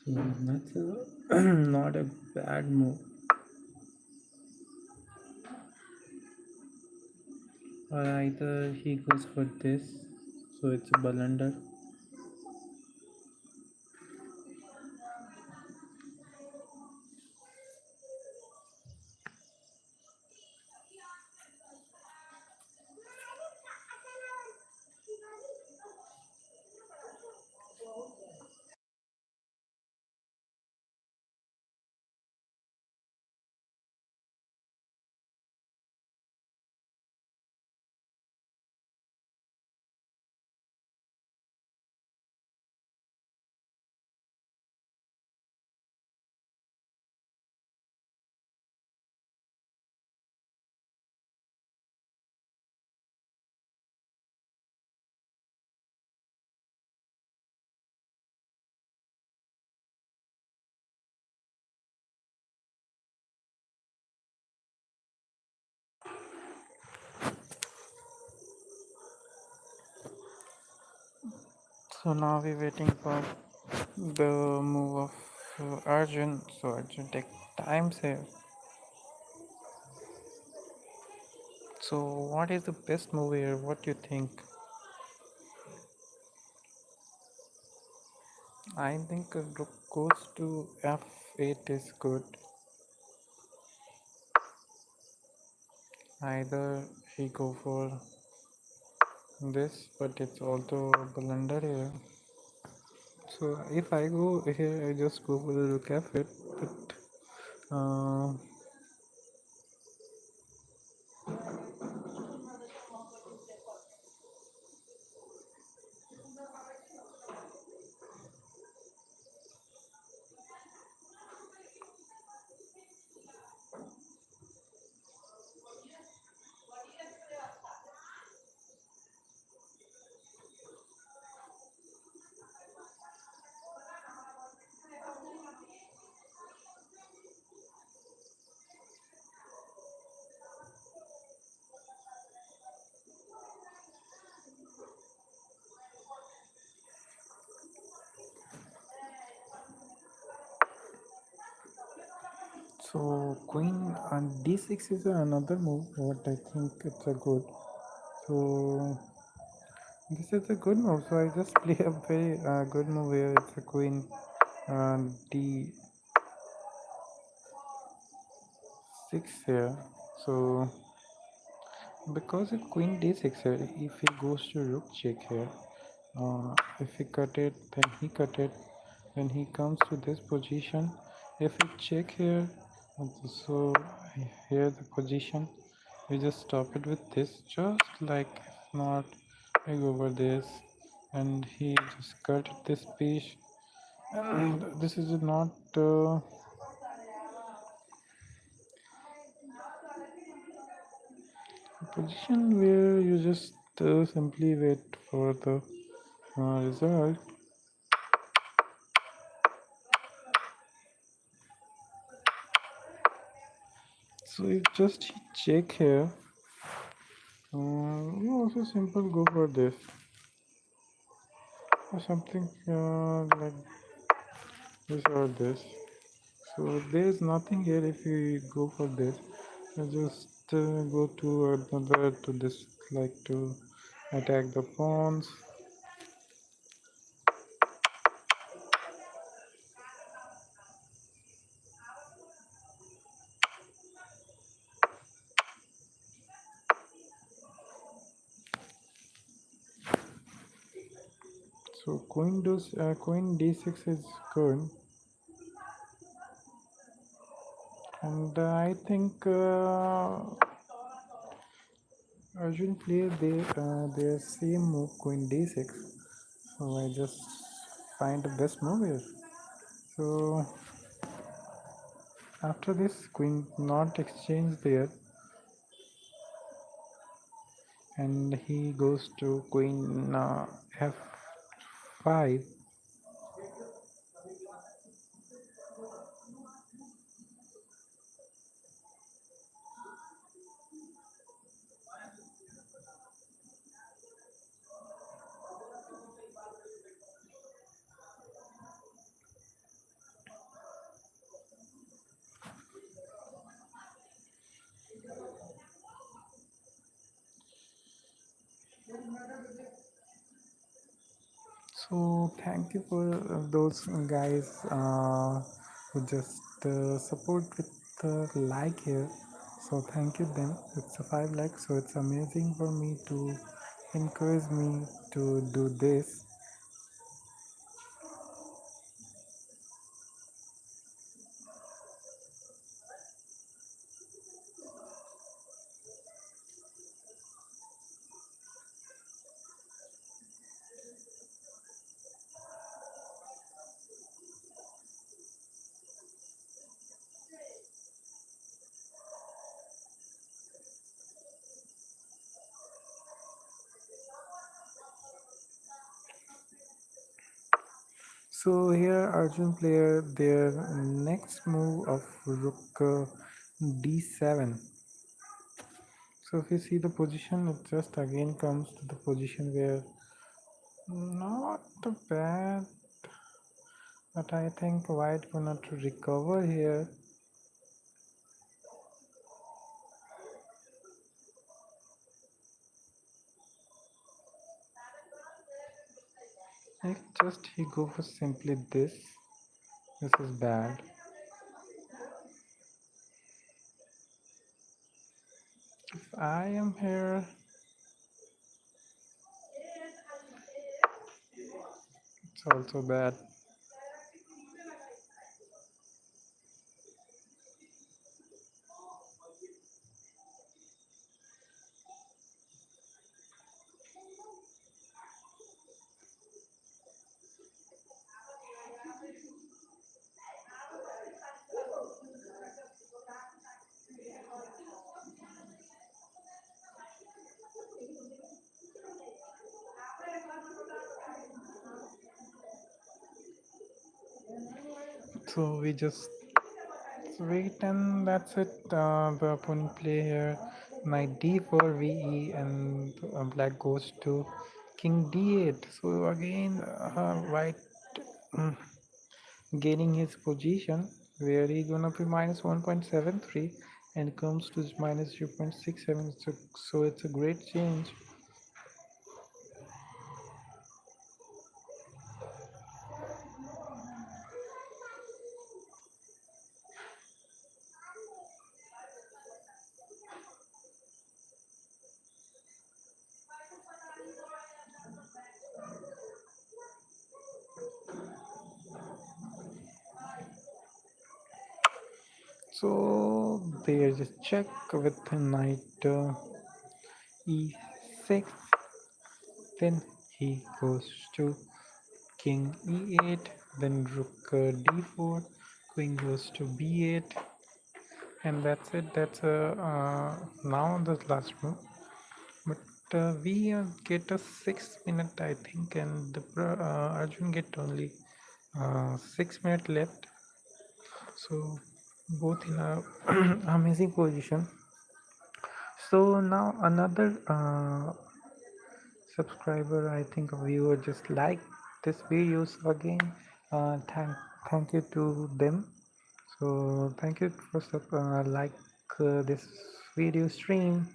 So that's not a bad move. Or either he goes for this. So it's a blunder. So now we're waiting for the move of Arjun. So Arjun take times here. So what is the best move here? What do you think? I think rook goes to f8 is good. Either he go for this, but it's also a blunder here. So if I go here, I just go for the rook f8. But So queen and d6 is another move. What I think it's a good. So this is a good move. So I just play a very good move here. It's a queen d6 here. So because if queen d6 here, if he goes to rook check here, if he cut it, then he cut it, then he comes to this position. If he check here, so here the position, we just stop it with this, just like if not, we go over this, and he just cut this piece. And this is not a position where you just simply wait for the result. So you just check here. You also simple go for this or something like this or this. So there is nothing here if you go for this. You just go to another to this, like to attack the pawns. So queen d6 is good, and I think Arjun played their same move queen d6. So I just find the best move here. So after this queen not exchange there, and he goes to queen f5. So thank you for those guys who just support with the like here. So thank you them. It's a 5 likes, so it's amazing for me to encourage me to do this. So here Arjun player their next move of rook d7. So if you see the position, it just again comes to the position where not bad, but I think white gonna to recover here. Like just he go for simply this. This is bad. If I am here, it's also bad. So we just wait and that's it. The opponent play here knight d4 ve, and black goes to king d8. So again white gaining his position. where he gonna be minus 1.73 and comes to minus 0.67. So it's a great change. So there's a check with knight e6. Then he goes to king e8. Then rook d4. Queen goes to b8, and that's it. That's now the last move. But we get a 6 minute, I think, and Arjun get only 6 minutes left. So both in a amazing position. So now another subscriber, I think a viewer, just like this videos again. Thank you to them. So thank you for like this video stream.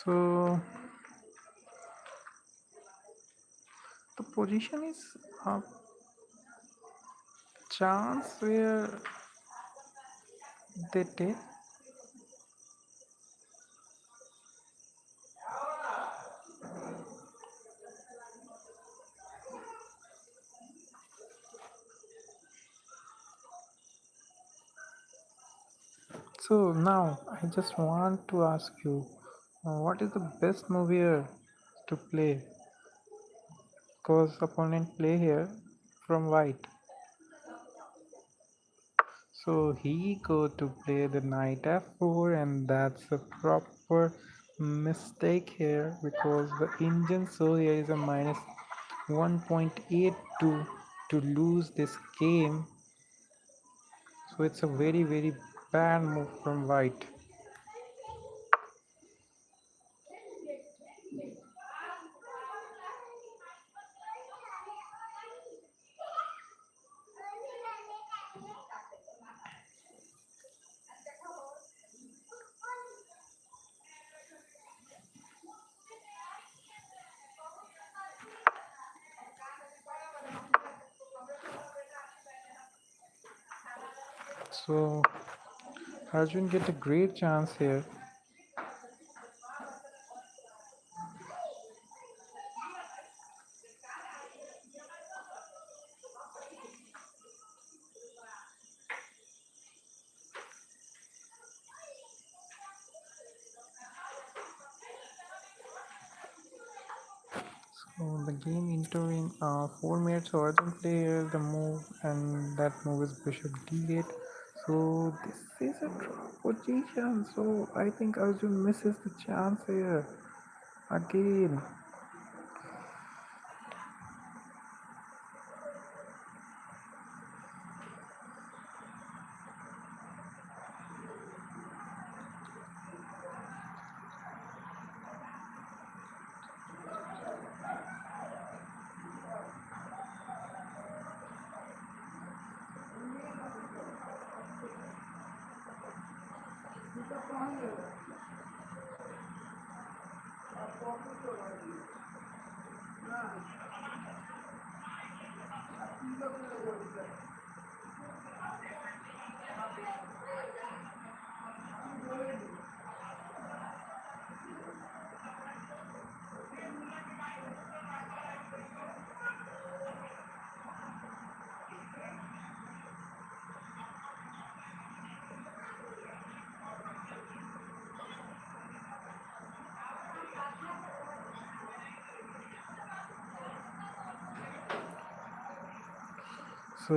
So the position is a chance where they take. So now I just want to ask you, what is the best move here to play? Because opponent play here from white. So he go to play the knight f4, and that's a proper mistake here because the engine so here is a minus 1.82 to lose this game. So it's a very bad move from white. So Arjun get a great chance here. So the game entering 4 minutes. So Arjun play here the move, and that move is bishop d8. So this is a draw position. So I think Arjun misses the chance here again. So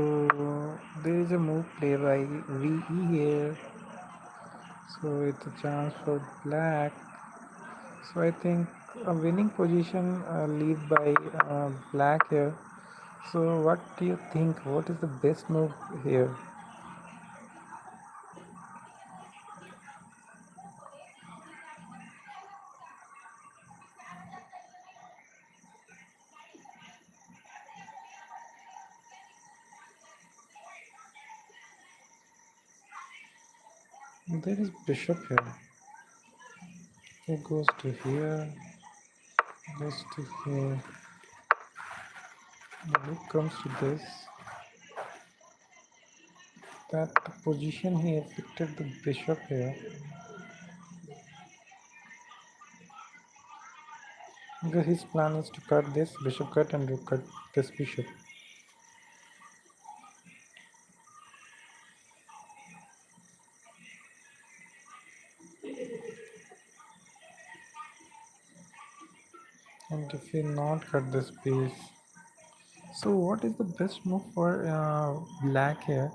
there is a move play by VE here. So it's a chance for black. So I think a winning position lead by black here. So what do you think? What is the best move here? There is bishop here. It goes to here, goes to here. The rook comes to this. That position he affected the bishop here. Because his plan is to cut this bishop cut and rook cut this bishop. And if he not cut this piece, so what is the best move for black here?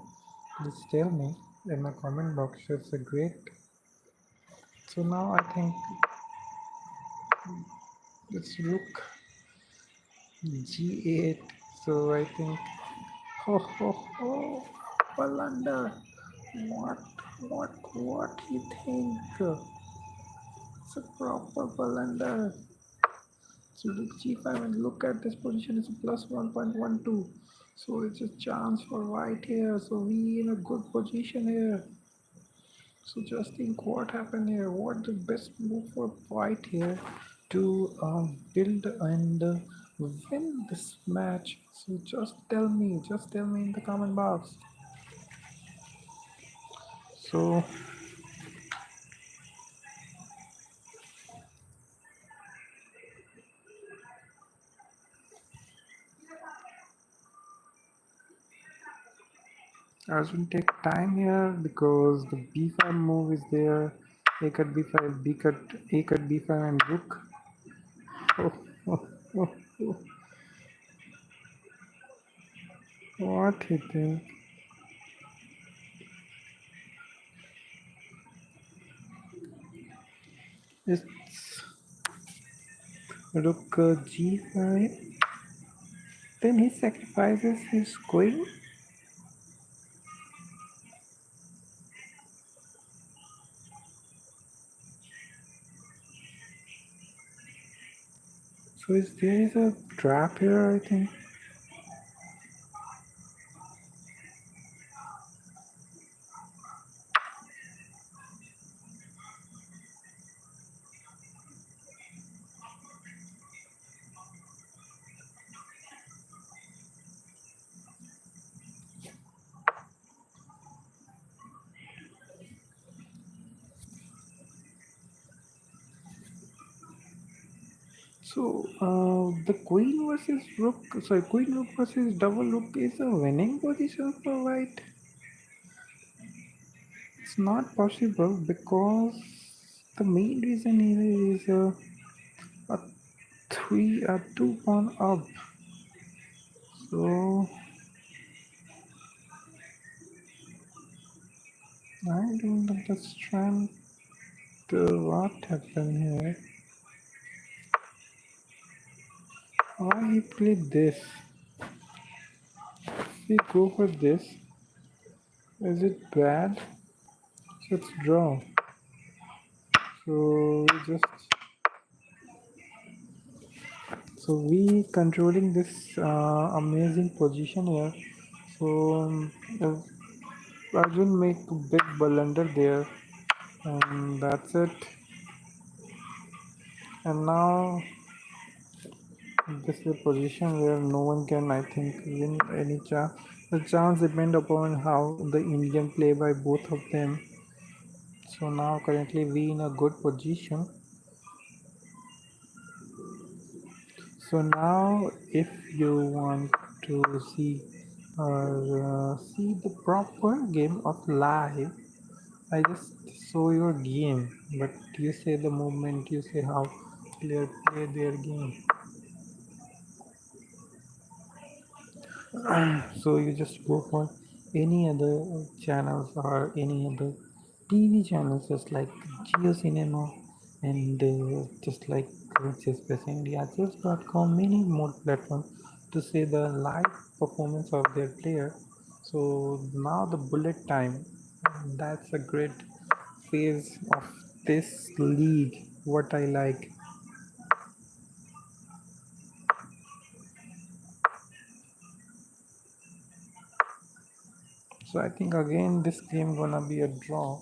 Please tell me in the comment box. It's a great. So now I think it's rook g8. So I think oh blunder. What what he think? It's a proper blunder. So rook g5 and look at this position. It's a plus 1.12. So it's a chance for white here. So we in a good position here. So just think what happened here. What the best move for white here to build and win this match. So just tell me in the comment box. So Arjun take time here because the b5 move is there. A cut b5, b cut, a cut b5 and rook. Oh, oh, oh, oh. What he think? It's rook g5. Then he sacrifices his queen. So there is a trap here, I think. So the queen versus rook, sorry, queen rook versus double rook is a winning position for white. It's not possible because the main reason here is a a 2 pawn up. So I don't understand what happened here. Why he played this? If we go for this, is it bad? So it's draw. So we controlling this amazing position here. So Arjun make a big blunder there, and that's it. And now this is a position where no one can, I think, win any chance. The chance depend upon how the Indian play by both of them. So now currently we in a good position. So now if you want to see see the proper game of live, I just show your game, but you say the movement, you say how player play their game. So you just go for any other channels or any other TV channels, just like Geo Cinema and just like Chess India, chess.com, many more platforms. to see the live performance of their player. So now the bullet time, that's a great phase of this league, what I like. So I think again this game gonna be a draw.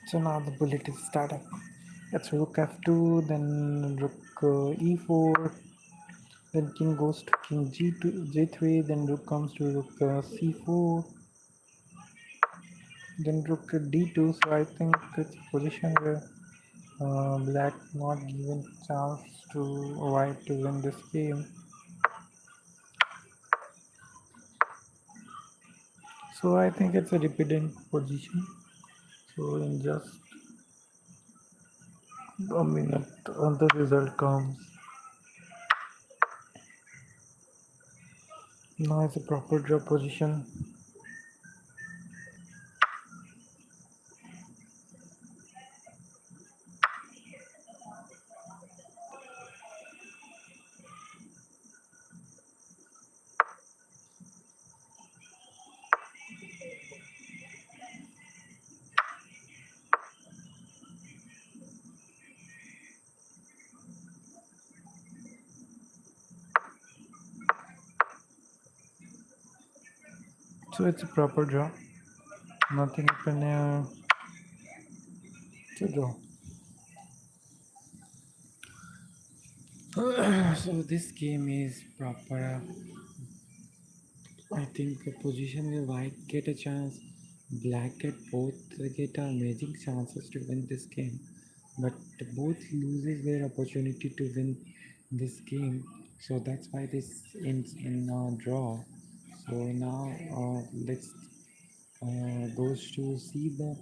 So now the bullet is starting. It's rook f2, then rook e4, then king goes to king g2, j3, then rook comes to rook c4, then rook d2. So I think it's a position where black not given chance to white to win this game. So I think it's a repeating position. So in just a minute, the result comes. Now it's a proper draw position. So it's a proper draw. Nothing happened here. It's a draw. So this game is proper. I think a position where white get a chance, black get both get amazing chances to win this game, but both loses their opportunity to win this game. So that's why this ends in a draw. So now let's goes to see the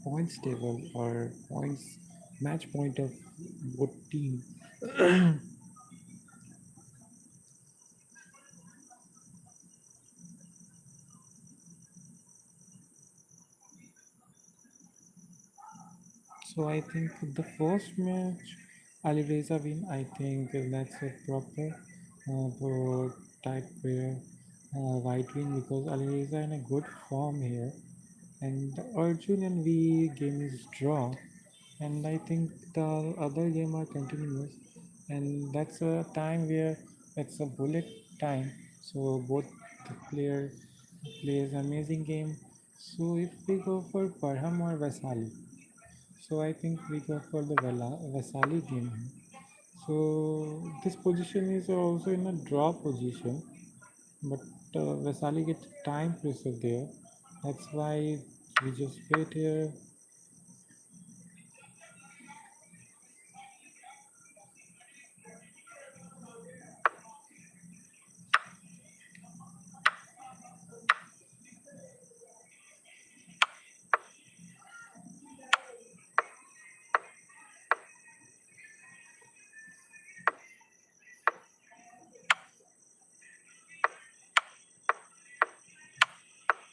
points table or points match point of both team. So I think the first match, Alireza win. I think that's a proper type where white win because Alireza in a good form here, and the Arjun and V game is draw, and I think the other game are continuous, and that's a time where it's a bullet time. So both the player plays amazing game. So if we go for Parham or Vasali, so I think we go for the Vasali game. So this position is also in a draw position, but Vasali gets time pressure there. That's why we just wait here.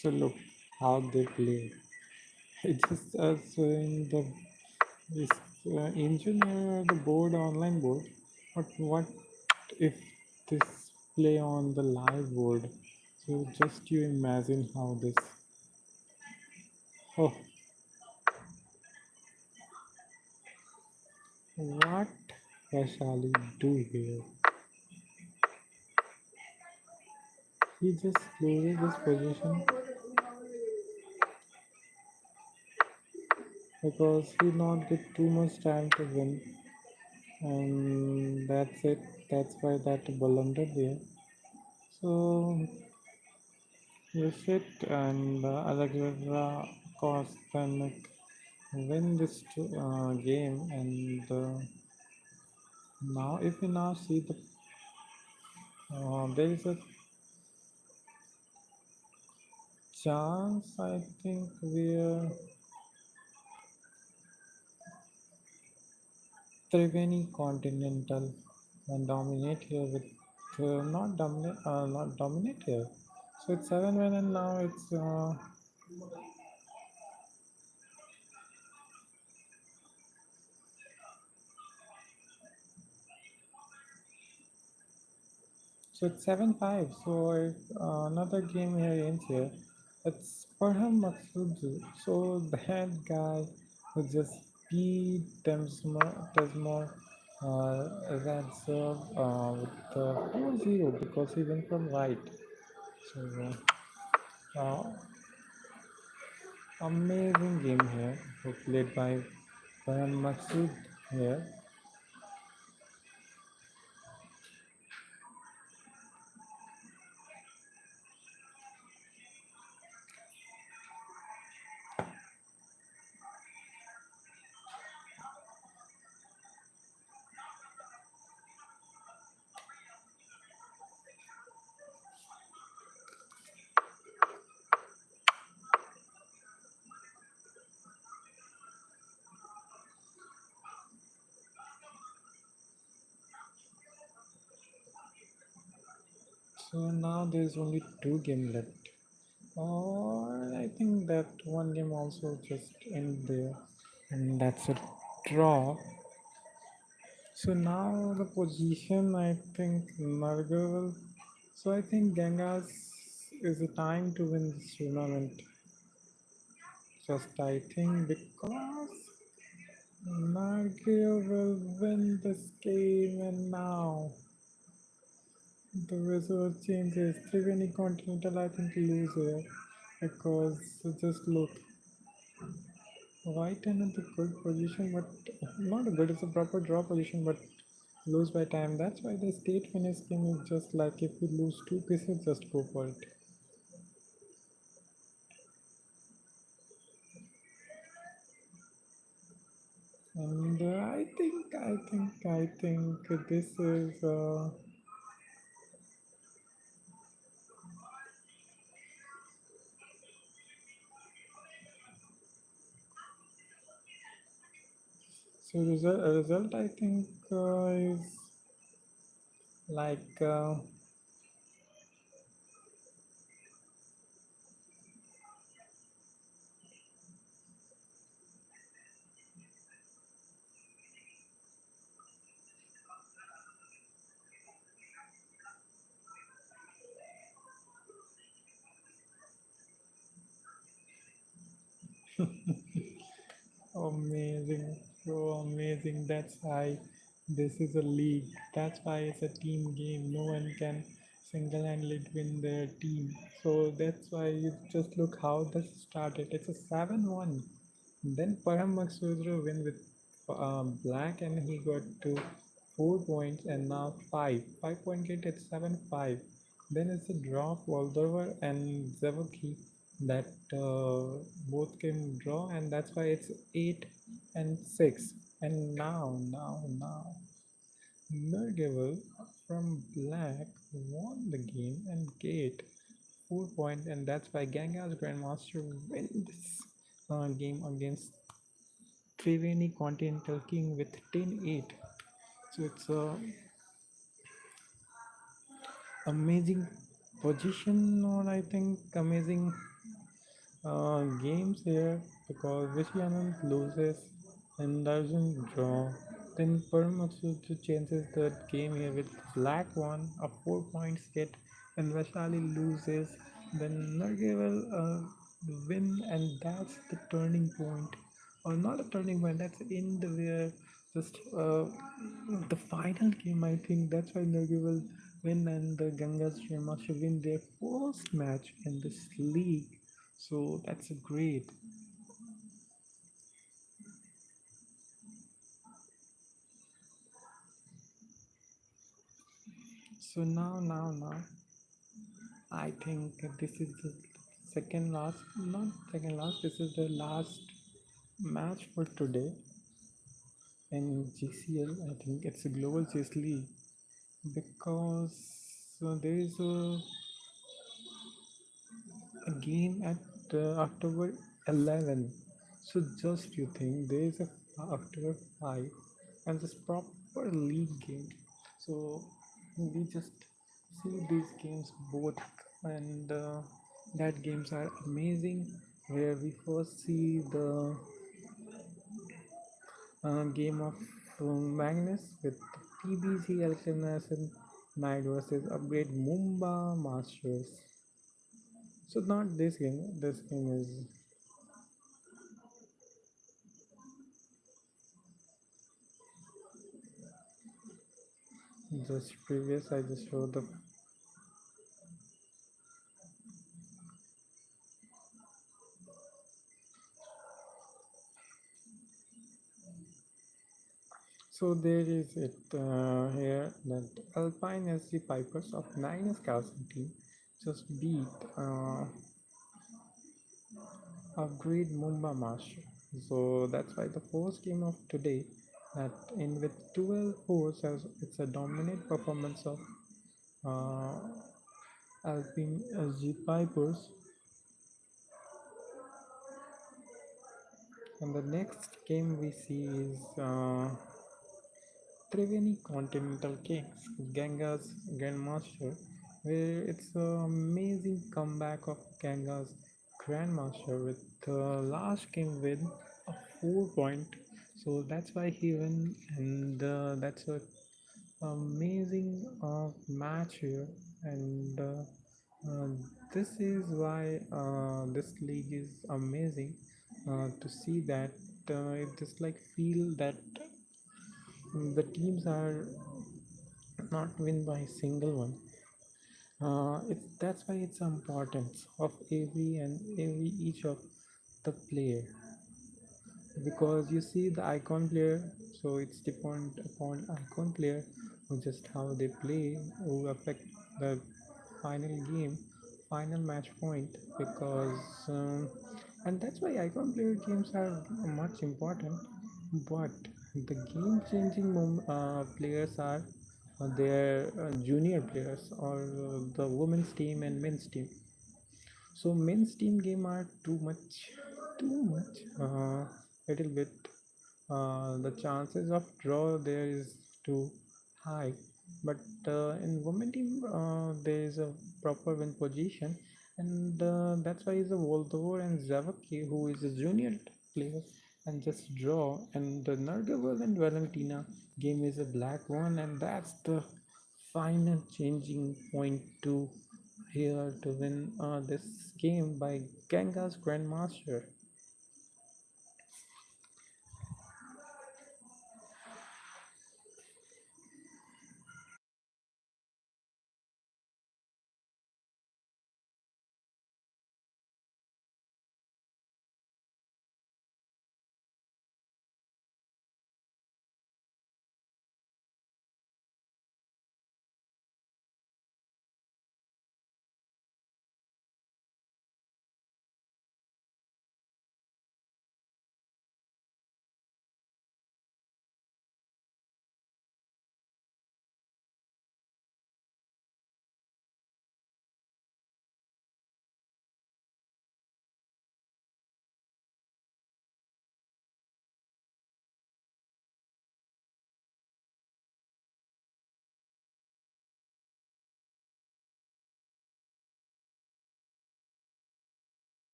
So look how they play. It's just showing the this engineer the board online board. But what if this play on the live board? So just you imagine how this. Oh, what shall he do here? He just loses this position because he not get too much time to win. and that's it. That's why that blunder there. So you sit and Alexandra Kostanek win this game, and now if you now see the there is a chance I think where Triveni Continental dominate here with not dominate here. So it's 7-1 and now it's so it's 7-5. So if another game here ends here, it's Parham Maksudzu. So that guy who just beat Desmore red serve with 4-0 because he went from right. So amazing game here, played by Parham Maksud here. So now there's only two games left. Or I think that one game also just end there, and that's a draw. So now the position I think Nargal. So I think Gangas is the time to win this tournament. Just I think because Nargil will win this game, and now the result changes. Triveni Continental I think lose here because just look. White in a good position, but not a good. It's a proper draw position, but lose by time. That's why the state finish game is just like if you lose two pieces, just go for it. And I think this is. So result I think is like. Amazing, so amazing. That's why this is a league. That's why it's a team game. No one can single-handedly win their team. So that's why you just look how this started. It's a 7-1. Then Param Maksudra win with black and he got to 4 points and now 5. 5 point get at 7-5. Then it's a draw of Voldover and Zavaki that both can draw, and that's why it's 8 and 6. And now Nurgivel from black won the game and get 4 points, and that's why Ganga's Grandmaster win this game against Triveni Continental King with 10-8. So it's a amazing position, or I think amazing games here because Viswanand loses and doesn't draw. Then Paramatsutu changes the game here with black one, a 4 points get, and Vaishali loses. Then Nargeval win, and that's the turning point. Or not a turning point, that's in the where just the final game. I think that's why Nargeval win, and the Gangas Shrema should win their first match in this league. So that's a great. So now, I think this is the second last, not second last, this is the last match for today in GCL. I think it's a Global Chess League because there is a game at October 11. So just you think there is a October 5 and this proper league game. So we just see these games both, and that games are amazing. Where we first see the game of Magnus with PBC Elkin Knight versus Upgrade Mumba Masters. So not this game. This game is just previous. I just showed the. So there is it here that Alpine SG Pipers of Magnus Carlsen team just beat Upgrade Mumba Master. So that's why the first game of today that in with 12 fours as it's a dominant performance of uh, Alpine SG Pipers. And the next game we see is Triveni Continental Kings, Ganga's Grandmaster, where it's an amazing comeback of Ganga's Grandmaster with the last game win of 4 point. So that's why he won, and that's a amazing match here, and this is why this league is amazing to see that it just like feel that the teams are not win by single one. That's why it's importance of every each of the player, because you see the icon player, so it's depend upon icon player or just how they play will affect the final game, final match point, because and that's why icon player games are much important. But the game changing players are their junior players or the women's team and men's team. So men's team game are too much, little bit. The chances of draw there is too high, but in women team there is a proper win position, and that's why is a Voldor and Zavaki who is a junior player and just draw, and the Nargaval and Valentina game is a black one, and that's the final changing point to here to win this game by Ganga's Grandmaster.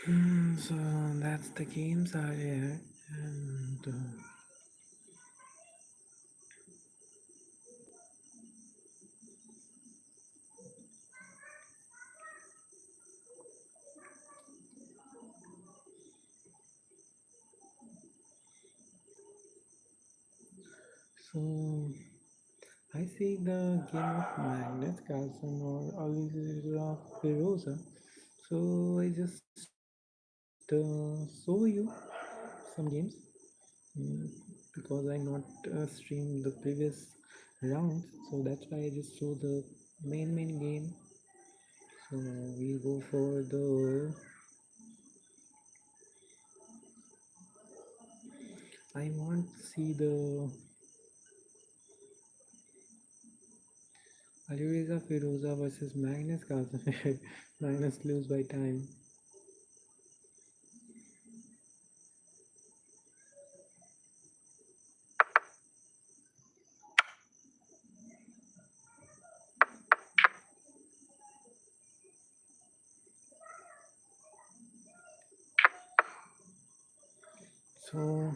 So that's the games are here, and so I see the game of Magnus, Carlsen, or Alira Firoza. So I just show you some games mm, because I not streamed the previous rounds. So that's why I just show the main game. So we go for the. I want to see the Alireza Firoza versus Magnus Carlsen. Magnus lose by time. So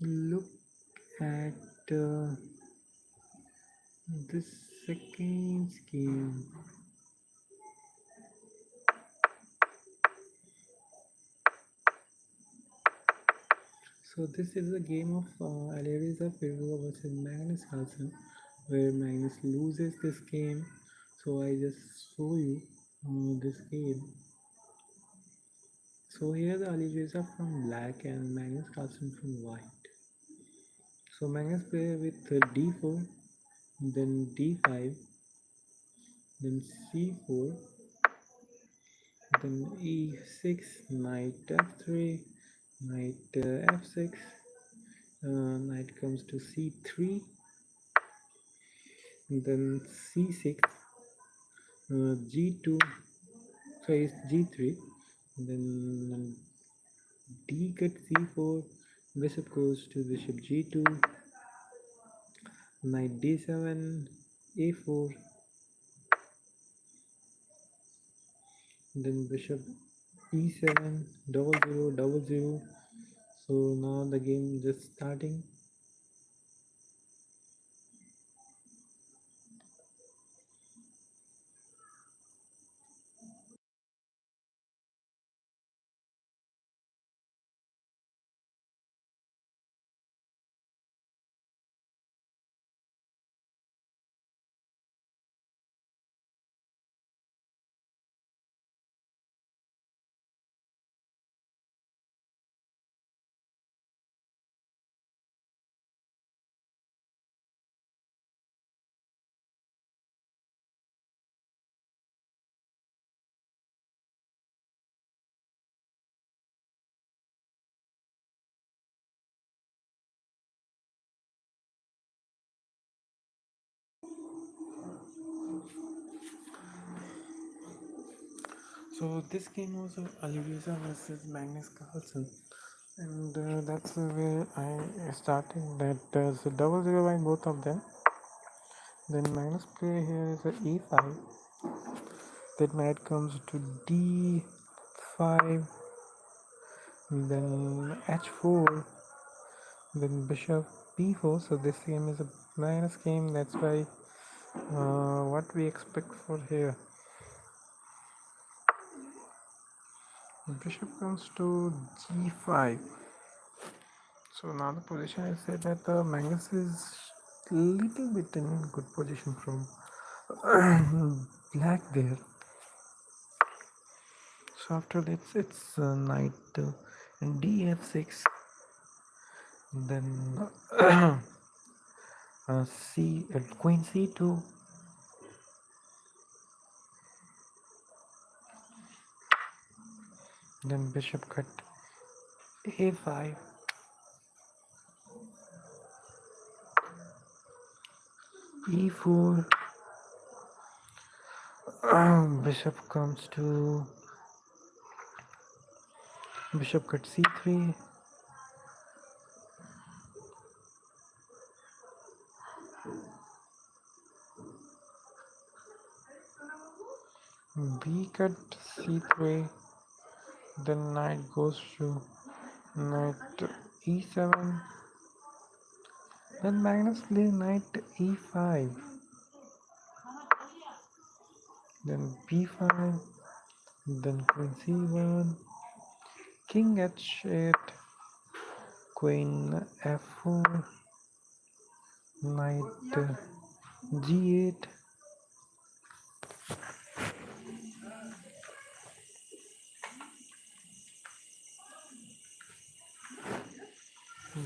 look at this second game. So this is a game of Alireza Firoza versus Magnus Carlsen, where Magnus loses this game. So I just show you this game. So here the Alireza from black and Magnus Carlsen from white. So Magnus play with d4, then d5, then c4, then e6, knight f3, knight f6, knight comes to c3, then c6, g2, so it's g3, then d cut c4, bishop goes to bishop g2, knight d7, a4, then bishop e7, double zero, double zero. So now the game just starting. So this game was Alireza versus Magnus Carlsen, and that's where I started. That so double zero by both of them. Then Magnus play here is a e5. Then knight comes to d5. Then h4. Then bishop b4. So this game is a Magnus game. That's why what we expect for here. Bishop comes to g5. So now the position is set that Magnus is little bit in good position from black there. So after that it's knight df6, then queen c2, Then bishop cut a5. e4. Bishop comes to bishop cut c3. B cut c3. Then knight goes to knight e7. Then Magnus plays knight e5. Then b5. Then queen c1. King h8. Queen f4. Knight g8.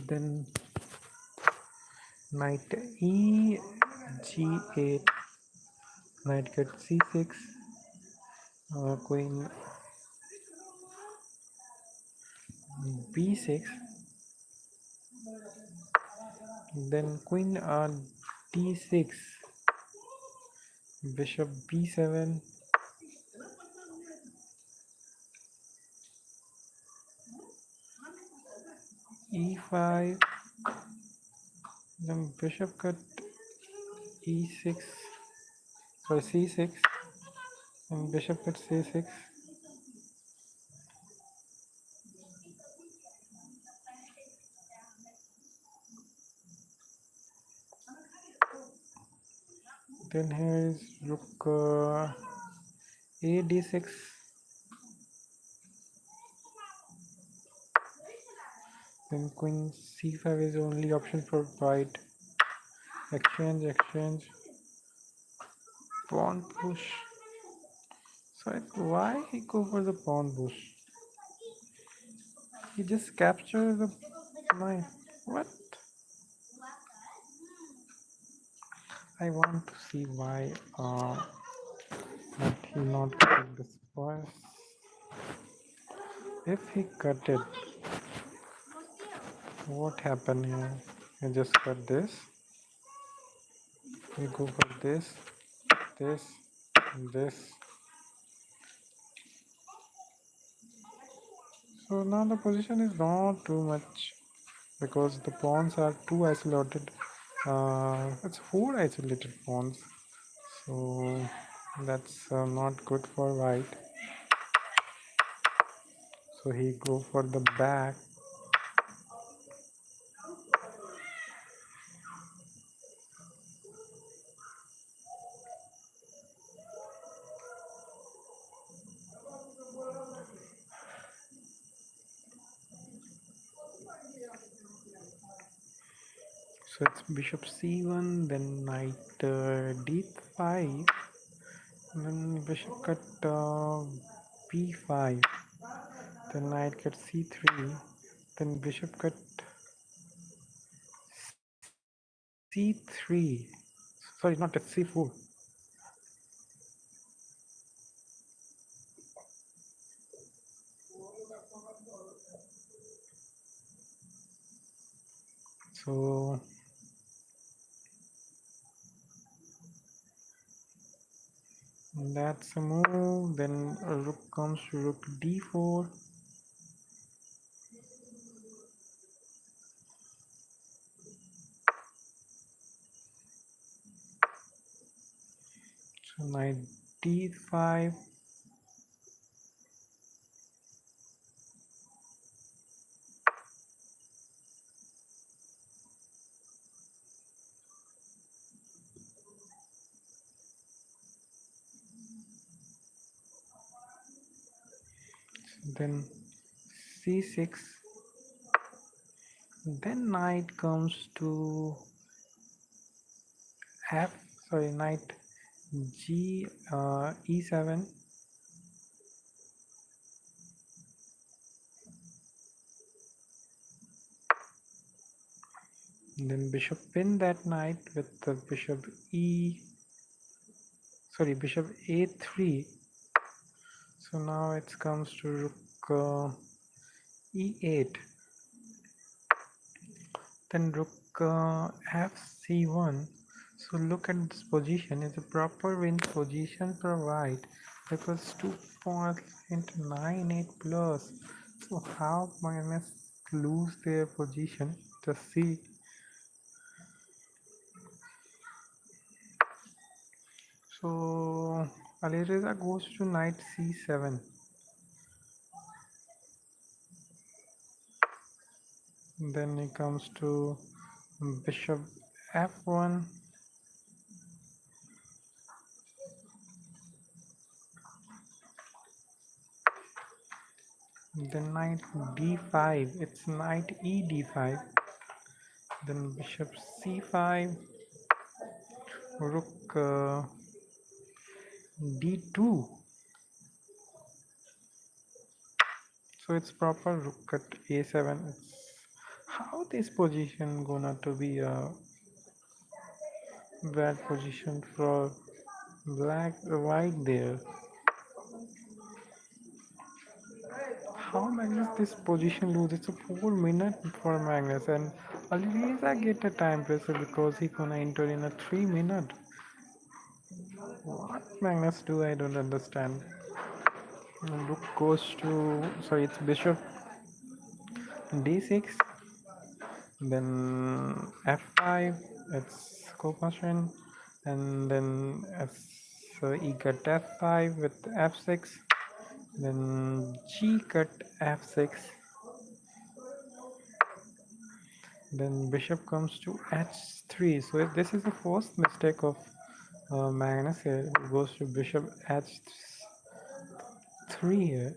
Then knight e g8. Knight cut c6. Queen b6. Then queen d6. Bishop b7. e5. Then bishop cut e6. Sorry, c6. And bishop cut c6. Then here is rook a d6. Then queen c5 is the only option for white. Exchange. Pawn push. So why he go for the pawn push? He just captures the knight. What? I want to see why that he not cut this first. If he cut it, what happened here? He just cut this. We go for this, and this. So now the position is not too much because the pawns are too isolated. It's 4 isolated pawns, so that's not good for white. So he go for the back. So it's bishop c1, then knight d5, then bishop cut b5, then knight cut c3, then bishop cut c3. Sorry, not at c4. So that's a move. Then rook comes to rook d4. So knight d5. Then c6. Then knight comes to knight g e7. Then bishop pin that knight with the bishop bishop a3. So now it comes to rook e8, then rook fc1. So look at this position, it's a proper win position for white because 2.98 plus. So how Magnus lose their position? Just see. So Alireza goes to knight c7. Then he comes to bishop f1. Then knight d5. It's knight e d5. Then bishop c5. Rook d2. So it's proper rook at a7. It's how this position gonna to be a bad position for white there. How Magnus this position lose? It's a 4 minute for Magnus, and Alireza get a time pressure because he gonna enter in a 3 minute. What Magnus do? I don't understand. Rook goes to, sorry, it's bishop d6, then f5. It's co-construction, and then so e cut f5 with f6, then g cut f6. Then bishop comes to h3. So this is the first mistake of Magnus here. He goes to bishop h3 here,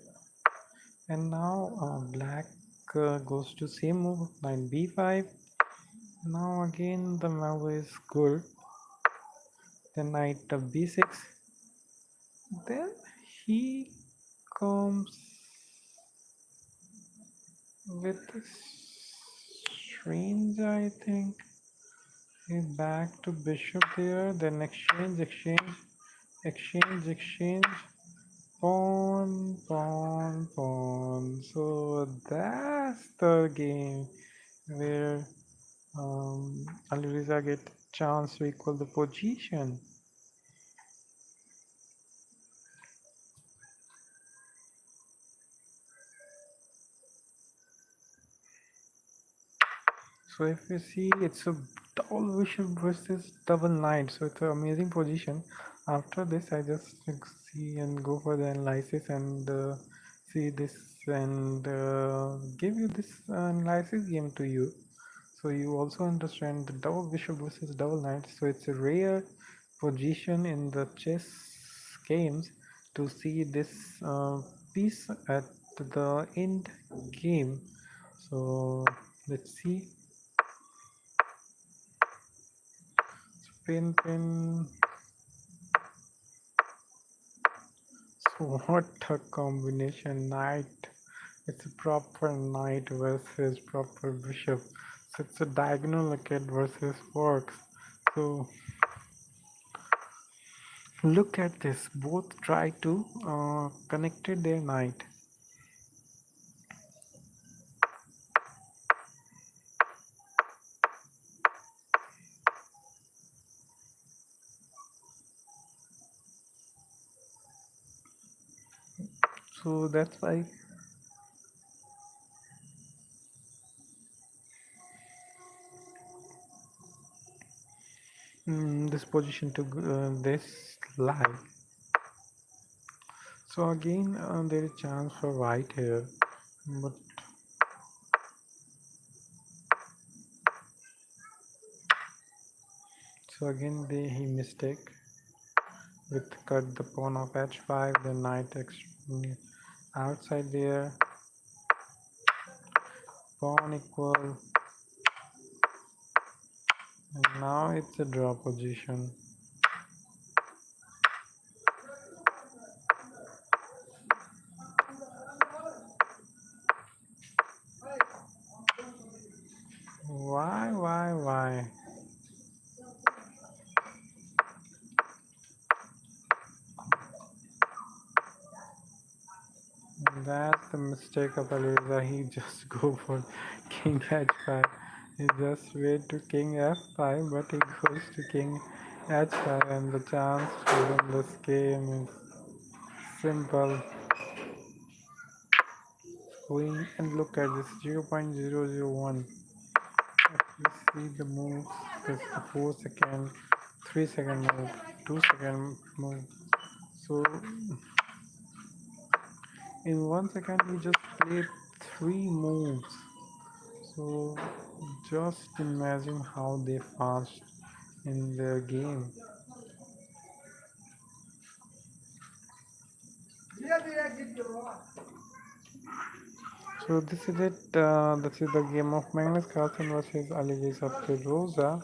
and now black goes to same move, knight b5. Now again the move is good. Then knight b6. Then he comes with strange, I think. He's back to bishop there. Then exchange. Pawn, pawn, pawn. So that's the game where Alireza get chance to equal the position. So if you see, it's a double bishop versus double knight. So it's an amazing position. After this, I just see and go for the analysis and see this and give you this analysis game to you. So you also understand the double bishop versus double knight. So it's a rare position in the chess games to see this piece at the end game. So let's see. Pin. So what a combination, knight. It's a proper knight versus proper bishop. So it's a diagonal wicket versus forks. So look at this. Both try to connected their knight. So that's why this position took this live. So again there is chance for white here, but so again he mistake with cut the pawn of h5, the knight outside there, pawn equal, and now it's a draw position. Why? That's the mistake of Aliza. He just go for king h5. He just wait to king f5, but he goes to king h5, and the chance to win this game is simple. Queen, and look at this 0.001. If you see the moves, this is the 4 second, 3 second move, 2 second move. So in 1 second, he just played 3 moves. So just imagine how they fast in their game. So this is it. This is the game of Magnus Carlsen versus Alivis of Rosa.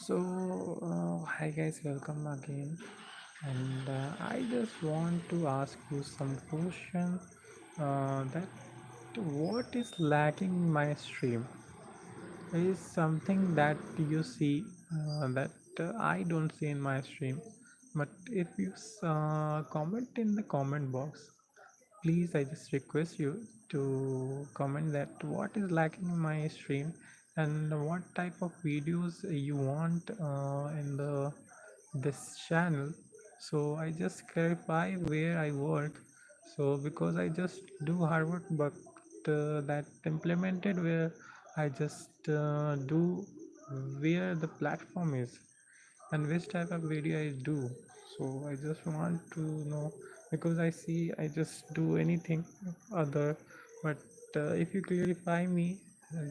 So, hi guys, welcome again. And I just want to ask you some question. That what is lacking in my stream is something that you see that I don't see in my stream. But if you comment in the comment box, please, I just request you to comment that what is lacking in my stream and what type of videos you want in the this channel. So I just clarify where I work. So because I just do hard work, but that implemented where I just do where the platform is and which type of video I do. So I just want to know, because I see I just do anything other. But if you clarify me,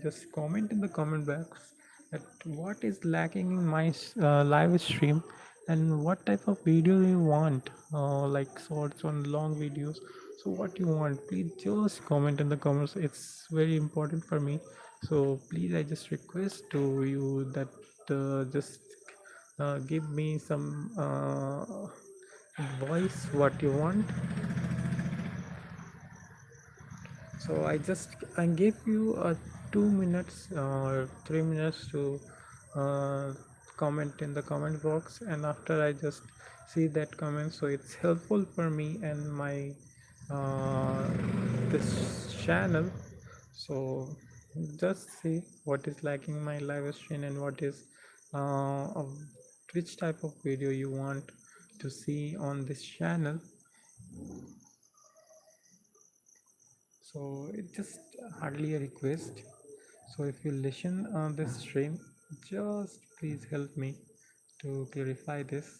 just comment in the comment box that what is lacking in my live stream and what type of video you want, like shorts on long videos. So what you want, please just comment in the comments. It's very important for me. So please, I just request to you that just give me some advice what you want. So I gave you 2 minutes or 3 minutes to uh, comment in the comment box, and after I just see that comment, so it's helpful for me and my uh, this channel. So just see what is lacking in my live stream and what is of which type of video you want to see on this channel. So it just hardly a request. So if you listen on this stream, just please help me to clarify this.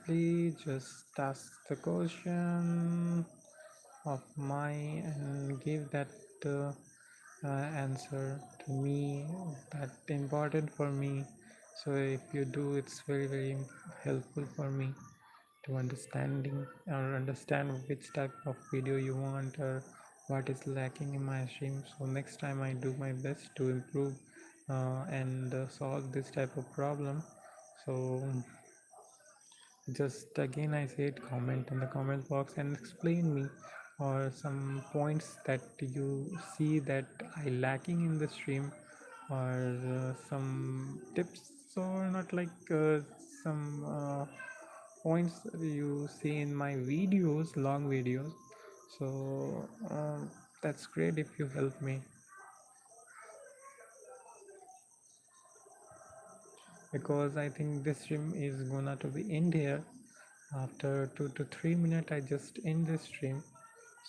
Please just ask the question of mine and give that answer to me. That important for me. So if you do, it's very helpful for me to understanding or understand which type of video you want or what is lacking in my stream. So next time I do my best to improve and solve this type of problem. So just again I said, comment in the comment box and explain me or some points that you see that I lacking in the stream, or some tips, or not like some points you see in my videos, long videos. So that's great if you help me, because I think this stream is gonna to be end here. After 2 to 3 minutes I just end this stream.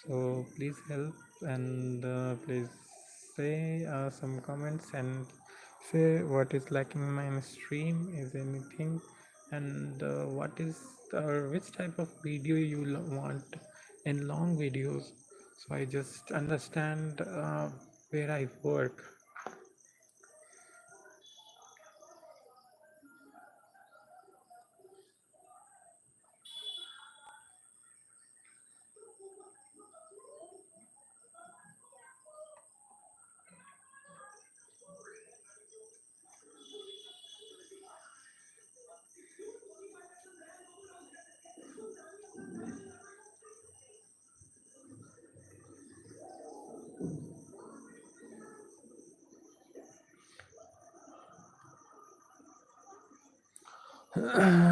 So please help and please say some comments and say what is lacking in my stream, is anything, and what is which type of video you want in long videos, so I just understand where I work.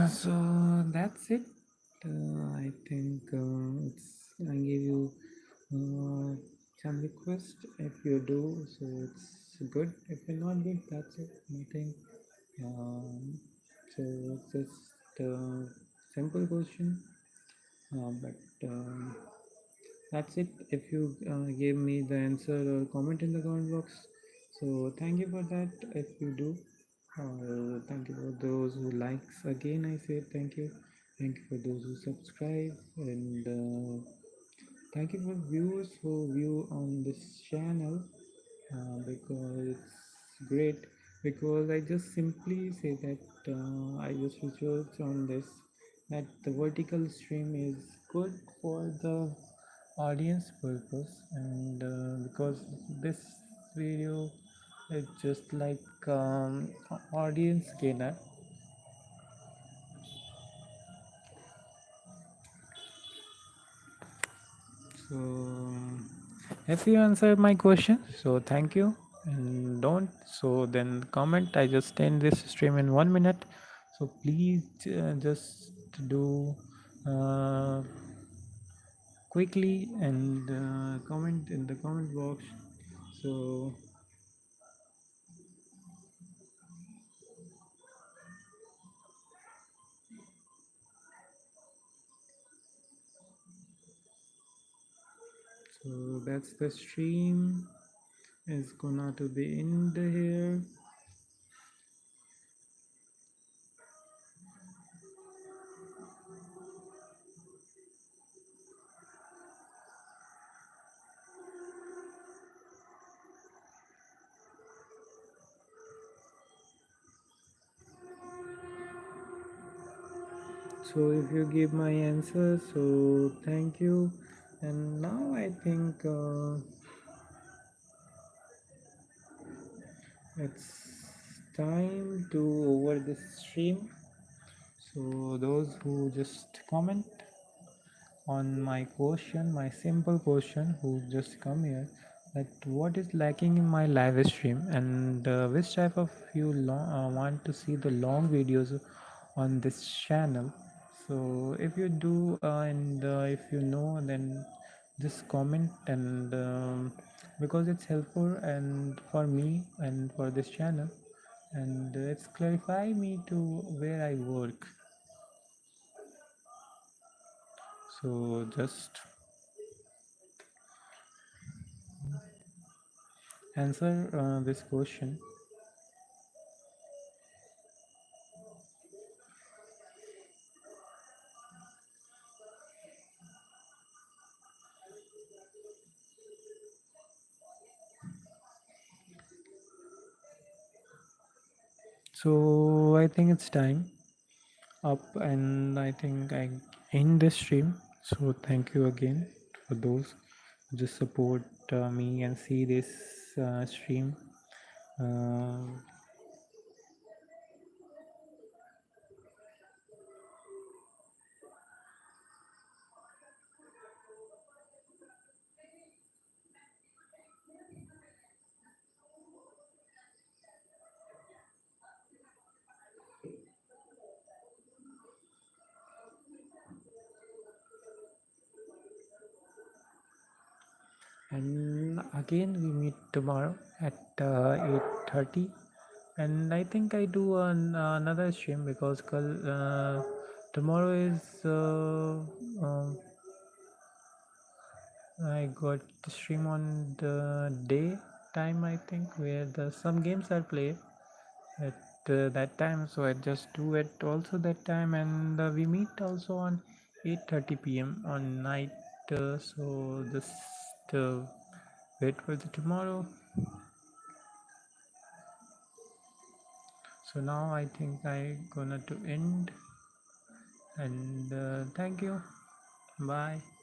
So that's it. I think I give you uh, some request. If you do, so it's good. If you're not good, that's it. Nothing. Um, so it's just a simple question. But that's it. If you gave me the answer or comment in the comment box, so thank you for that. If you do, thank you for those who likes. Again, I say thank you. Thank you for those who subscribe, and thank you for viewers who view on this channel. because it's great. Because I just simply say that I just research on this, that the vertical stream is good for the audience purpose, and because this video is just like audience gainer. So if you answered my question, so thank you. And don't, so then comment. I just end this stream in 1 minute. So please just do uh, quickly and comment in the comment box. So that's the stream is gonna to be in the here. So if you give my answer, so thank you. And now I think it's time to over this stream. So those who just comment on my question, my simple question, who just come here, that what is lacking in my live stream, and which type of you want to see the long videos on this channel. So if you do and if you know, then just comment, and because it's helpful and for me and for this channel, and it's clarify me to where I work. So just answer this question. So I think it's time up, and I think I end this stream. So thank you again for those who just support me and see this stream. Uh, and again we meet tomorrow at 8:30, and I think I do another stream because tomorrow is I got the stream on the day time, I think, where the some games are played at that time. So I just do it also that time, and we meet also on 8:30 p.m. on night. So just wait for the tomorrow. So now I think I gonna to end, and thank you. Bye.